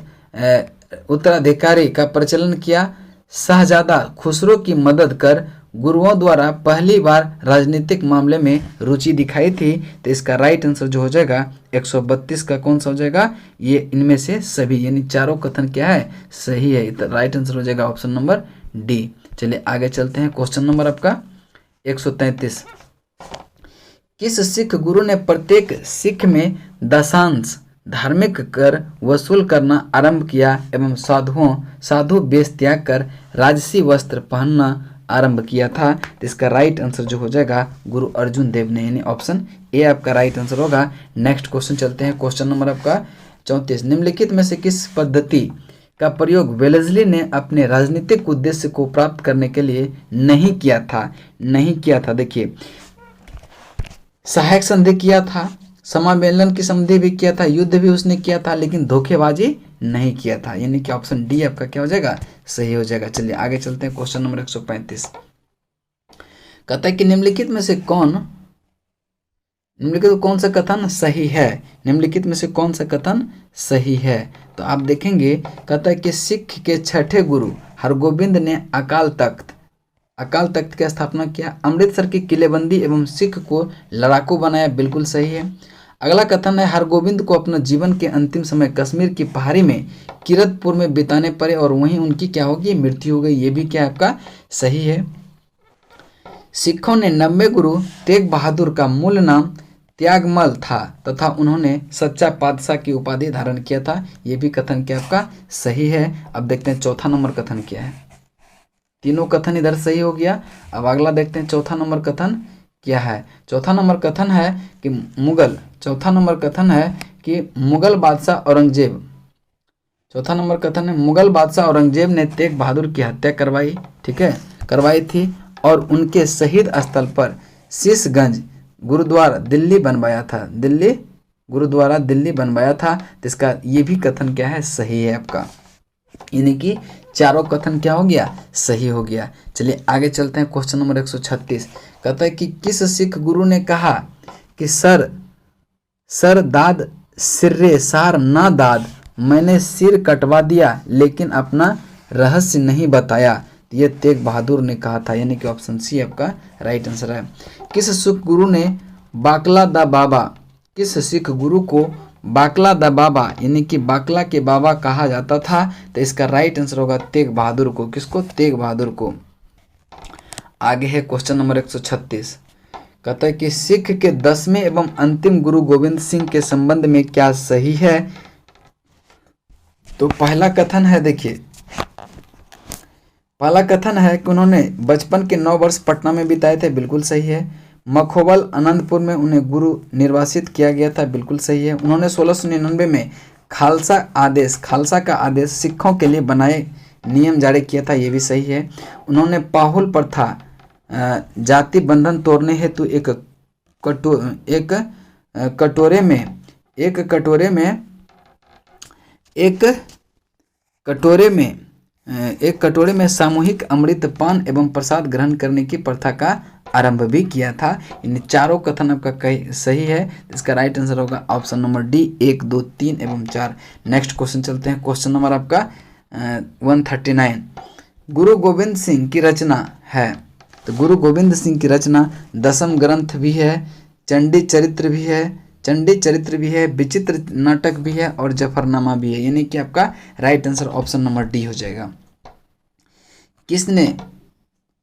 उत्तराधिकारी का प्रचलन किया। शहजादा खुसरो की मदद कर गुरुओं द्वारा पहली बार राजनीतिक मामले में रुचि दिखाई थी। तो इसका राइट आंसर जो हो जाएगा 132 का कौन सा हो जाएगा, ये इनमें से सभी यानी चारों कथन क्या है, सही है। तो राइट आंसर हो जाएगा ऑप्शन नंबर डी। चलिए आगे चलते हैं, क्वेश्चन नंबर आपका 133। किस सिख गुरु ने प्रत्येक सिख में दशांश धार्मिक कर वसूल करना आरंभ किया एवं साधु वेश त्याग कर राजसी वस्त्र पहनना आरंभ किया था। तो इसका राइट आंसर जो हो जाएगा गुरु अर्जुन देव ने, यानी ऑप्शन ए आपका राइट आंसर होगा। नेक्स्ट क्वेश्चन चलते हैं, क्वेश्चन नंबर आपका 34। निम्नलिखित में से किस पद्धति का प्रयोग वेलेस्ली ने अपने राजनीतिक उद्देश्य को प्राप्त करने के लिए नहीं किया था। देखिए, सहायक संधि किया था, समामेलन की संधि भी किया था, युद्ध भी उसने किया था, लेकिन धोखेबाजी नहीं किया था। यानी कि ऑप्शन डी आपका क्या हो जाएगा, सही हो जाएगा। चलिए आगे चलते हैं, क्वेश्चन नंबर 135। कहता है कि निम्नलिखित में से कौन सा कथन सही है। निम्नलिखित में से कौन सा कथन सही है। तो आप देखेंगे, कहता है कि सिख के छठे गुरु हरगोबिंद ने अकाल तख्त की स्थापना किया, अमृतसर की किलेबंदी एवं सिख को लड़ाकू बनाया। बिल्कुल सही है। अगला कथन है, हरगोबिंद को अपना जीवन के अंतिम समय कश्मीर की पहाड़ी में किरतपुर में बिताने पड़े और वहीं उनकी क्या होगी, मृत्यु हो गई। ये भी क्या आपका सही है। सिखों ने 90 गुरु तेग बहादुर का मूल नाम त्यागमल था तथा उन्होंने सच्चा पातशाह की उपाधि धारण किया था। ये भी कथन क्या आपका सही है। अब देखते हैं चौथा नंबर कथन क्या है। तीनों कथन इधर सही हो गया। अब अगला देखते हैं चौथा नंबर कथन क्या है। चौथा नंबर कथन है कि मुगल बादशाह औरंगजेब ने तेग बहादुर की हत्या करवाई थी और उनके शहीद स्थल पर शीशगंज गुरुद्वारा दिल्ली बनवाया था। तो इसका ये भी कथन क्या है, सही है आपका। यानी कि चारों कथन क्या हो गया, सही हो गया। चलिए आगे चलते हैं, क्वेश्चन नंबर 136। कहता है कि किस सिख गुरु ने कहा कि सर दाद सिर्रे सार ना दाद, मैंने सिर कटवा दिया लेकिन अपना रहस्य नहीं बताया। ये तेग बहादुर ने कहा था। यानी कि ऑप्शन सी आपका राइट आंसर है। किस सिख गुरु ने किस सिख गुरु को बाकला दा बाबा यानी कि बाकला के बाबा कहा जाता था। तो इसका राइट आंसर होगा तेग बहादुर को। किसको, तेग बहादुर को। आगे है क्वेश्चन नंबर 136। कहता है कि सिख के 10वें एवं अंतिम गुरु गोविंद सिंह के संबंध में क्या सही है। तो पहला कथन है, देखिए पहला कथन है कि उन्होंने बचपन के 9 वर्ष पटना में बिताए थे। बिल्कुल सही है। मखोबल आनंदपुर में उन्हें गुरु निर्वासित किया गया था। बिल्कुल सही है। उन्होंने 1699 में खालसा का आदेश सिखों के लिए बनाए नियम जारी किया था। ये भी सही है। उन्होंने पाहुल प्रथा जाति बंधन तोड़ने हेतु एक कटोरे में सामूहिक अमृत पान एवं प्रसाद ग्रहण करने की प्रथा का आरंभ भी किया था। इन चारों कथन आपका सही है। इसका राइट आंसर होगा ऑप्शन नंबर डी 1, 2, 3 एवं 4। नेक्स्ट क्वेश्चन चलते हैं, क्वेश्चन नंबर आपका 139। गुरु गोविंद सिंह की रचना है? तो गुरु गोविंद सिंह की रचना दशम ग्रंथ भी है, चंडी चरित्र भी है, विचित्र नाटक भी है और जफरनामा भी है, यानी कि आपका right answer option number D हो जाएगा।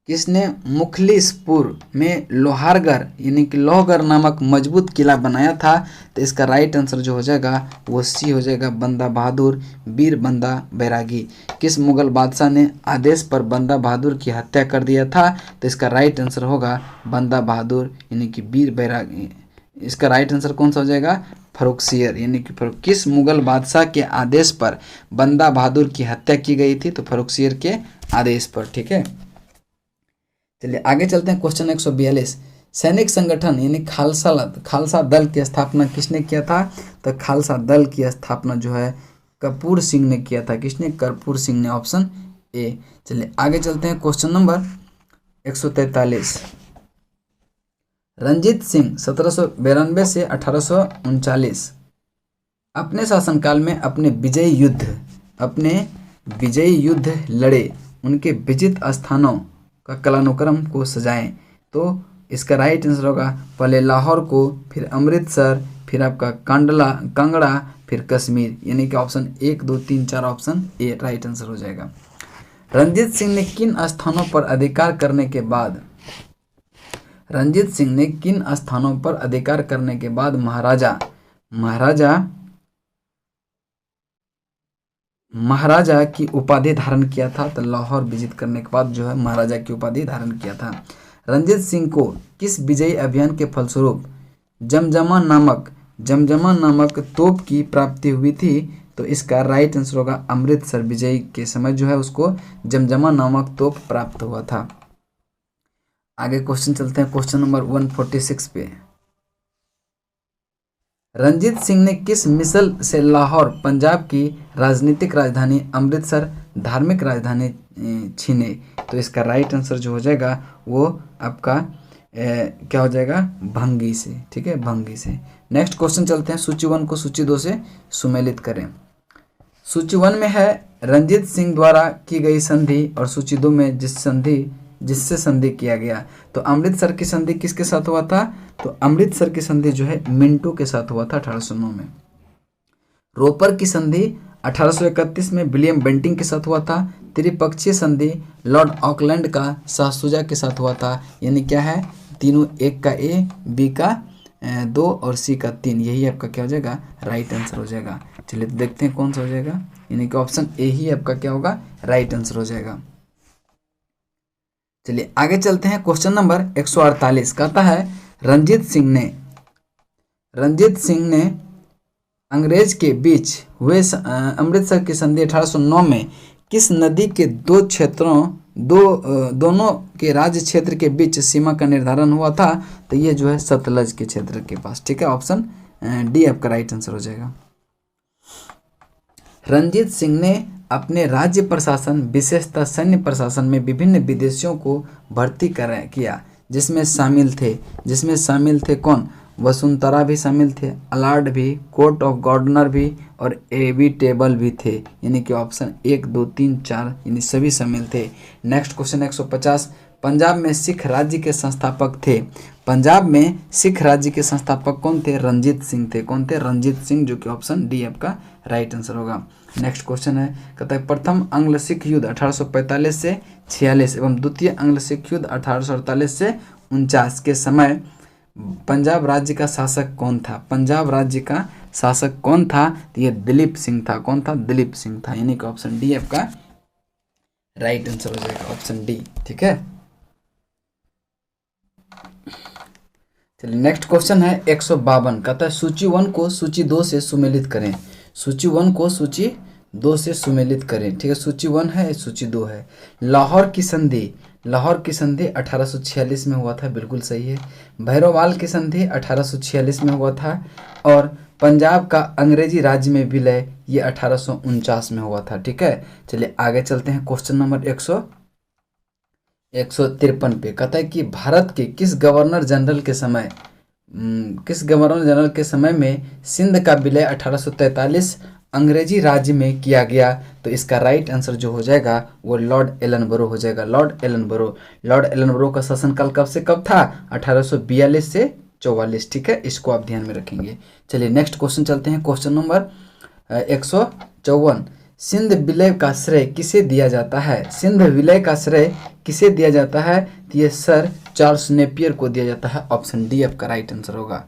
किसने मुखलिसपुर में लोहारगढ़ यानी कि लोहगढ़ नामक मजबूत किला बनाया था? तो इसका राइट आंसर जो हो जाएगा वो सी हो जाएगा, बंदा बहादुर, वीर बंदा बैरागी। किस मुगल बादशाह ने आदेश पर बंदा बहादुर की हत्या कर दिया था? तो इसका राइट आंसर होगा बंदा बहादुर यानी कि वीर बैरागी। इसका राइट आंसर कौन सा हो जाएगा? फर्रुखसियर यानी कि किस मुगल बादशाह के आदेश पर बंदा बहादुर की हत्या की गई थी? तो फर्रुखसियर के आदेश पर। ठीक है, चलिए आगे चलते हैं। क्वेश्चन 142, सैनिक संगठन यानी खालसा दल की स्थापना किसने किया था? तो खालसा दल की स्थापना जो है कर्पूर सिंह ने किया था। किसने? कर्पूर सिंह ने, ऑप्शन ए। चलिए आगे चलते हैं। क्वेश्चन नंबर 143, रंजीत सिंह 1792 से 1839 अपने शासनकाल में अपने विजयी युद्ध लड़े, उनके विजित स्थानों का कालानुक्रम को सजाएं। तो इसका राइट आंसर होगा पहले लाहौर को, फिर अमृतसर, फिर आपका कांगड़ा, फिर कश्मीर, यानी कि option 1 2 3 4 option A right answer हो जाएगा। रंजीत सिंह ने किन स्थानों पर अधिकार करने के बाद महाराजा की उपाधि धारण किया था? तो लाहौर विजित करने के बाद जो है महाराजा की उपाधि धारण किया था। रंजीत सिंह को किस विजयी अभियान के फलस्वरूप जमजमा नामक तोप की प्राप्ति हुई थी? तो इसका राइट आंसर होगा अमृतसर विजय के समय जो है उसको जमजमा नामक तोप प्राप्त हुआ था। आगे क्वेश्चन चलते हैं, क्वेश्चन नंबर 146 पे। रंजीत सिंह ने किस मिसल से लाहौर पंजाब की राजनीतिक राजधानी अमृतसर धार्मिक राजधानी छीने? तो इसका राइट आंसर जो हो जाएगा वो आपका क्या हो जाएगा? भंगी से। ठीक है, भंगी से। नेक्स्ट क्वेश्चन चलते हैं। सूची 1 को सूची 2 से सुमेलित करें। सूची 1 में है रंजीत सिंह द्वारा की गई संधि और सूची 2 में जिससे संधि किया गया। तो अमृतसर की संधि किसके साथ हुआ था? तो अमृतसर की संधि जो है मिंटो के साथ हुआ था 1809 में। रोपर की संधि 1831 में विलियम बेंटिंग के साथ हुआ था। त्रिपक्षीय संधि लॉर्ड ऑकलैंड का शाहसुजा के साथ हुआ था। यानी क्या है? तीनों, एक का ए, बी का 2 और सी का 3, यही आपका क्या हो जाएगा? राइट आंसर हो जाएगा। चलिए तो देखते हैं कौन सा हो जाएगा, यानी कि ऑप्शन ए ही आपका क्या होगा? राइट आंसर हो जाएगा। चलिए आगे चलते हैं। क्वेश्चन नंबर 148 कहता है रंजीत सिंह ने अंग्रेज के बीच हुए अमृतसर की संधि 1809 में किस नदी के दोनों के राज्य क्षेत्र के बीच सीमा का निर्धारण हुआ था? तो ये जो है सतलज के क्षेत्र के पास। ठीक है, ऑप्शन डी आपका राइट आंसर हो जाएगा। रंजीत सिंह ने अपने राज्य प्रशासन विशेषतः सैन्य प्रशासन में विभिन्न विदेशियों को भर्ती किया, जिसमें शामिल थे कौन? वसुंधरा भी शामिल थे, अलार्ड भी, कोर्ट ऑफ गवर्नर भी और एबी टेबल भी थे, यानी कि ऑप्शन 1 2 3 4 यानी सभी शामिल थे। नेक्स्ट क्वेश्चन 150, पंजाब में सिख राज्य के संस्थापक थे। पंजाब में सिख राज्य के संस्थापक कौन थे? रंजीत सिंह थे। कौन थे? रंजीत सिंह, जो कि ऑप्शन डी आपका राइट आंसर होगा। नेक्स्ट क्वेश्चन है, कहता है प्रथम अंग्ल सिख युद्ध 1845 से 46 एवं द्वितीय अंग्ल सिख युद्ध 1848 से 49 के समय पंजाब राज्य का शासक कौन था? पंजाब राज्य का शासक कौन था? तो ये दिलीप सिंह था। कौन था? दिलीप सिंह था, यानी कि ऑप्शन डी आपका राइट आंसर हो जाएगा, ऑप्शन डी। ठीक है, चलिए नेक्स्ट क्वेश्चन है 152, कहता है सूची 1 को सूची 2 से सुमेलित करें। सूची 1 को सूची 2 से सुमेलित करें। ठीक है, सूची 1 है, सूची 2 है। लाहौर की संधि 1846 में हुआ था, बिल्कुल सही है। भैरववाल की संधि 1846 में हुआ था और पंजाब का अंग्रेजी राज्य में विलय ये 1849 में हुआ था। ठीक है, चलिए आगे चलते हैं। क्वेश्चन नंबर 153 पे कहता है कि भारत के किस गवर्नर जनरल के समय में सिंध का विलय 1843 अंग्रेजी राज्य में किया गया? तो इसका राइट आंसर जो हो जाएगा वो लॉर्ड एलनबरो हो जाएगा, लॉर्ड एलनबरो। लॉर्ड एलनबरो का शासनकाल कब से कब था? 1842 से 44, ठीक है, इसको आप ध्यान में रखेंगे। चलिए नेक्स्ट क्वेश्चन चलते हैं, क्वेश्चन नंबर 154। सिंध विलय का श्रेय किसे दिया जाता है? सिंध विलय का श्रेय किसे दिया जाता है? तो ये सर चार्ल्स नेपियर को दिया जाता है। ऑप्शन डी आपका राइट आंसर होगा।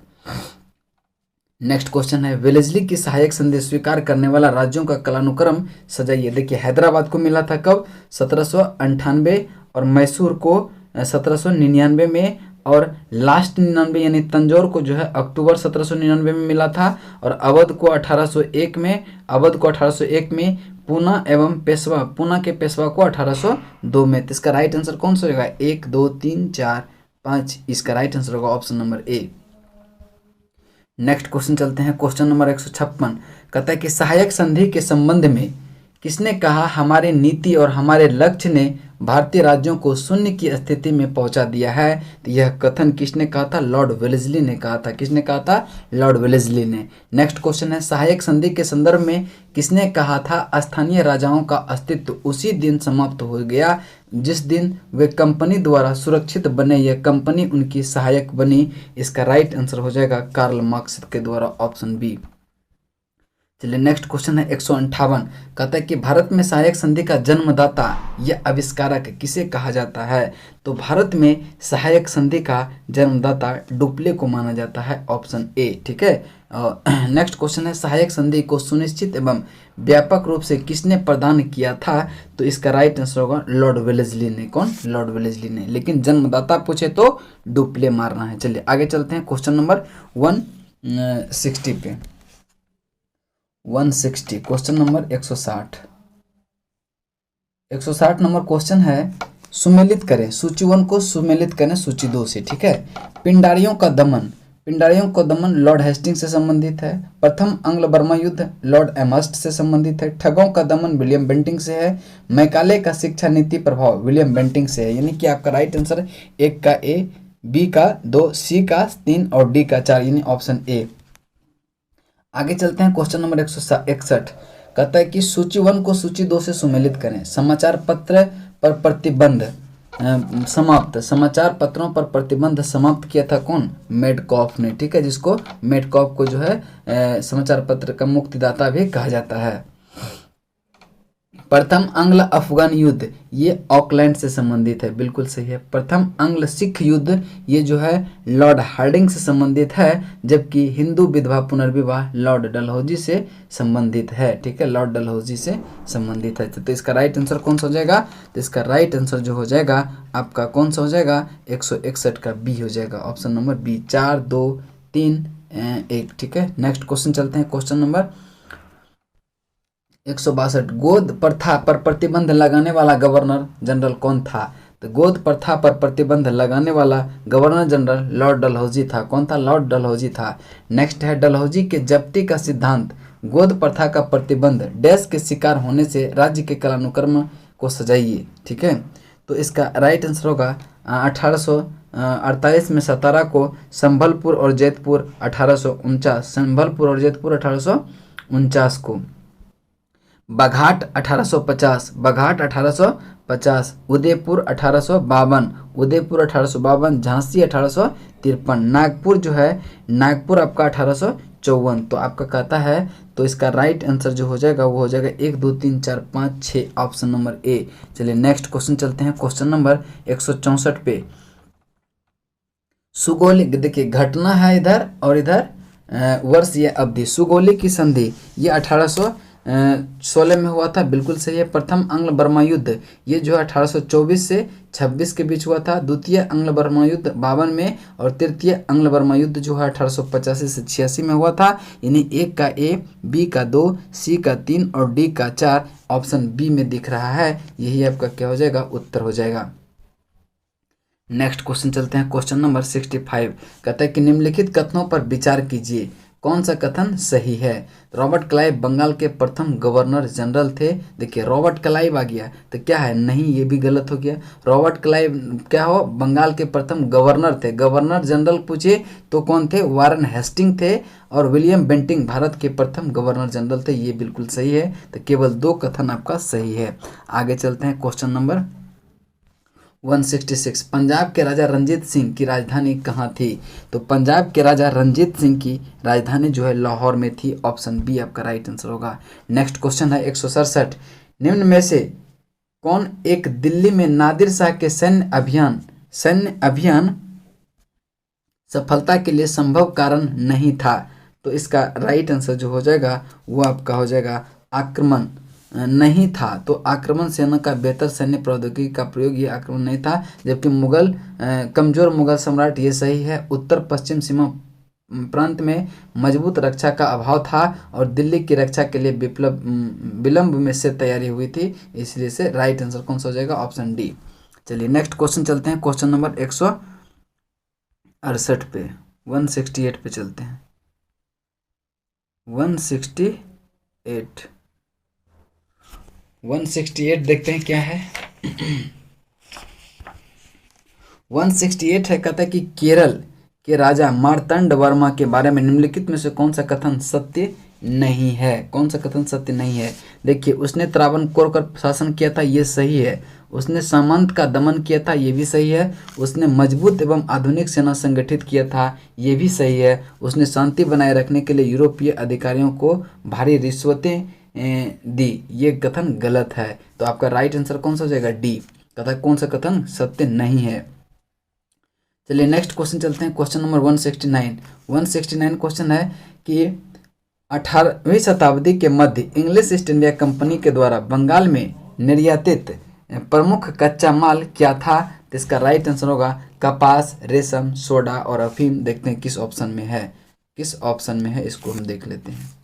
नेक्स्ट क्वेश्चन है, वेलेस्ली की सहायक संधि स्वीकार करने वाला राज्यों का कालानुक्रम सजाइए। देखिए हैदराबाद को मिला था कब? 1798, और मैसूर को 1799 में, और लास्ट 99 यानी तंजौर को जो है अक्टूबर 1799 में मिला था, और अवध को 1801 में, पूना एवं पेशवा, पूना के पेशवा को 1802 में। तो इसका राइट आंसर कौन सा होगा? 1 2 3 4 5, इसका राइट आंसर होगा option number A. Next question चलते हैं, क्वेश्चन नंबर 156। कहता है कि सहायक संधि के संबंध में किसने कहा हमारे नीति और हमारे लक्ष्य ने भारतीय राज्यों को शून्य की स्थिति में पहुंचा दिया है? तो यह कथन किसने कहा था? लॉर्ड वेलेस्ली ने कहा था। किसने कहा था? लॉर्ड वेलेस्ली ने। नेक्स्ट क्वेश्चन है, सहायक संधि के संदर्भ में किसने कहा था स्थानीय राजाओं का अस्तित्व उसी दिन समाप्त हो गया जिस दिन वे कंपनी द्वारा सुरक्षित बने या कंपनी उनकी सहायक बनी? इसका राइट आंसर हो जाएगा कार्ल मार्क्स के द्वारा, ऑप्शन बी। चलिए नेक्स्ट क्वेश्चन है 158। कहता है कि भारत में सहायक संधि का जन्मदाता या आविष्कारक किसे कहा जाता है? तो भारत में सहायक संधि का जन्मदाता डुप्ले को माना जाता है, ऑप्शन ए, ठीक है। नेक्स्ट क्वेश्चन है, सहायक संधि को सुनिश्चित एवं व्यापक रूप से किसने प्रदान किया था? तो इसका राइट आंसर होगा लॉर्ड वेलेस्ली ने। कौन? लॉर्ड वेलेस्ली ने। लेकिन जन्मदाता पूछे तो डुप्ले मारना है। चलिए आगे चलते हैं, क्वेश्चन नंबर 160 पे। 160 क्वेश्चन नंबर 160 नंबर क्वेश्चन है, सुमेलित करें सूची 1 को सुमेलित करें सूची 2 से, ठीक है। पिंडारियों का दमन लॉर्ड हेस्टिंग्स से संबंधित है। प्रथम अंग्ल बर्मा युद्ध लॉर्ड एमहर्स्ट से संबंधित है। ठगों का दमन विलियम बेंटिंग से है। मैकाले का शिक्षा नीति प्रभाव विलियम बेंटिंग से है। यानी कि आपका राइट आंसर 1 का ए, बी का 2, सी का 3 और डी का 4, यानी ऑप्शन ए। आगे चलते हैं, क्वेश्चन नंबर 161। कहता है कि सूची 1 को सूची 2 से सुमेलित करें। समाचार पत्र पर प्रतिबंध समाप्त, समाचार पत्रों पर प्रतिबंध समाप्त किया था कौन? मेडकॉफ ने, ठीक है, जिसको मेडकॉफ को जो है समाचार पत्र का मुक्तिदाता भी कहा जाता है। प्रथम अंग्ल अफगान युद्ध ये ऑकलैंड से संबंधित है, बिल्कुल सही है। प्रथम अंग्ल सिख युद्ध ये जो है लॉर्ड हार्डिंग से संबंधित है, जबकि हिंदू विधवा पुनर्विवाह लॉर्ड डलहौजी से संबंधित है, ठीक है, लॉर्ड डलहौजी से संबंधित है। तो इसका राइट आंसर कौन सा हो जाएगा? तो इसका राइट आंसर जो हो जाएगा आपका कौन सा हो जाएगा? 161 का बी हो जाएगा, ऑप्शन नंबर बी। 4 2 3 1, ठीक है। नेक्स्ट क्वेश्चन चलते हैं, क्वेश्चन नंबर 162। गोद प्रथा पर प्रतिबंध लगाने वाला गवर्नर जनरल कौन था? तो गोद प्रथा पर प्रतिबंध लगाने वाला गवर्नर जनरल लॉर्ड डलहौजी था। कौन था? लॉर्ड डलहौजी था। नेक्स्ट है, डलहौजी के जब्ती का सिद्धांत गोद प्रथा का प्रतिबंध डैश के शिकार होने से राज्य के कालानुक्रम को सजाइए, ठीक है। तो इसका राइट आंसर होगा 1848 में सतारा को, संभलपुर और जैतपुर 1849, संभलपुर और जैतपुर 1849 को, बघाट 1850, उदयपुर 1852, झांसी 1853, नागपुर जो है नागपुर आपका 1854। तो आपका कहता है, तो इसका राइट आंसर जो हो जाएगा वो हो जाएगा 1 2 3 4 5 6, ऑप्शन नंबर ए। चलिए नेक्स्ट क्वेश्चन चलते हैं, क्वेश्चन नंबर 164 पे। सुगौलिक, देखिए घटना है इधर और इधर वर्ष या अवधि। सुगौली की संधि ये 1816 में हुआ था, बिल्कुल सही है। प्रथम अंग्ल बर्मा युद्ध ये जो है 1824 से 26 के बीच हुआ था। द्वितीय अंग्ल बर्मा युद्ध 52 में, और तृतीय अंग्ल बर्मा युद्ध जो है 1885 से 86 में हुआ था। यानी 1 का ए, बी का 2, सी का 3 और डी का 4, ऑप्शन बी में दिख रहा है। यही आपका क्या हो जाएगा? उत्तर हो जाएगा। नेक्स्ट क्वेश्चन चलते हैं, क्वेश्चन नंबर 65। कहता है कि निम्नलिखित कथनों पर विचार कीजिए। कौन सा कथन सही है? रॉबर्ट क्लाइव बंगाल के प्रथम गवर्नर जनरल थे। देखिए रॉबर्ट क्लाइव आ गया तो क्या है, नहीं, ये भी गलत हो गया। रॉबर्ट क्लाइव क्या हो, बंगाल के प्रथम गवर्नर थे। गवर्नर जनरल पूछे तो कौन थे? वारन हेस्टिंग थे। और विलियम बेंटिंग भारत के प्रथम गवर्नर जनरल थे। ये बिल्कुल सही है, तो केवल 2 कथन आपका सही है। आगे चलते हैं, क्वेश्चन नंबर 166। पंजाब के राजा रंजीत सिंह की राजधानी कहाँ थी? तो पंजाब के राजा रंजीत सिंह की राजधानी जो है लाहौर में थी। ऑप्शन बी आपका राइट आंसर होगा। नेक्स्ट क्वेश्चन है 167। निम्न में से कौन एक दिल्ली में नादिर शाह के सैन्य अभियान सफलता के लिए संभव कारण नहीं था? तो इसका राइट आंसर जो हो जाएगा वो आपका हो जाएगा आक्रमण नहीं था। तो आक्रमण सेना का बेहतर सैन्य प्रौद्योगिकी का प्रयोग, ये आक्रमण नहीं था। जबकि कमजोर मुगल सम्राट, ये सही है। उत्तर पश्चिम सीमा प्रांत में मजबूत रक्षा का अभाव था और दिल्ली की रक्षा के लिए विलंब में से तैयारी हुई थी, इसलिए से राइट आंसर कौन सा हो जाएगा? Option D. चलिए नेक्स्ट क्वेश्चन चलते हैं, क्वेश्चन नंबर 168 पे, 168 पे चलते हैं। 168 देखते हैं क्या है। 168 है, कहता है कि केरल के राजा मार्तंड वर्मा के बारे में निम्नलिखित में से कौन सा कथन सत्य नहीं है? कौन सा कथन सत्य नहीं है? देखिए, उसने त्रावणकोर का शासन किया था, ये सही है। उसने सामंत का दमन किया था, ये भी सही है। उसने मजबूत एवं आधुनिक सेना संगठित किया था, ये भी सही है। उसने शांति बनाए रखने के लिए यूरोपीय अधिकारियों को भारी रिश्वतें दी, ये कथन गलत है। तो आपका राइट आंसर कौन सा हो जाएगा? डी। कथा कौन सा कथन सत्य नहीं है। चलिए नेक्स्ट क्वेश्चन चलते हैं, क्वेश्चन नंबर 169। 169 क्वेश्चन है कि 18वीं शताब्दी के मध्य इंग्लिश ईस्ट इंडिया कंपनी के द्वारा बंगाल में निर्यातित प्रमुख कच्चा माल क्या था? तो इसका राइट आंसर होगा कपास, रेशम, सोडा और अफीम। देखते हैं किस ऑप्शन में है, किस ऑप्शन में है, इसको हम देख लेते हैं।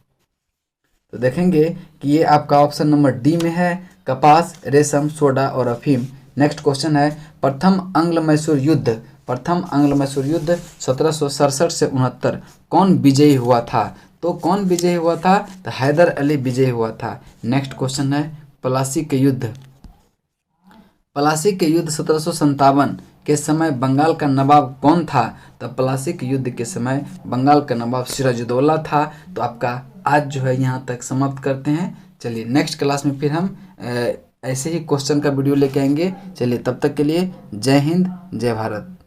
तो देखेंगे कि ये आपका ऑप्शन नंबर डी में है, कपास, रेशम, सोडा और अफीम। नेक्स्ट क्वेश्चन है, प्रथम आंग्ल मैसूर युद्ध 1767 से 69 कौन विजयी हुआ था? तो कौन विजयी हुआ था? तो हैदर अली विजयी हुआ था। नेक्स्ट क्वेश्चन है, प्लासी के युद्ध 1757 के समय बंगाल का नवाब कौन था? तो प्लासी के युद्ध के समय बंगाल का नवाब सिराजुद्दौला था। तो आपका आज जो है यहाँ तक समाप्त करते हैं। चलिए नेक्स्ट क्लास में फिर हम ऐसे ही क्वेश्चन का वीडियो लेके आएंगे। चलिए तब तक के लिए जय हिंद, जय भारत।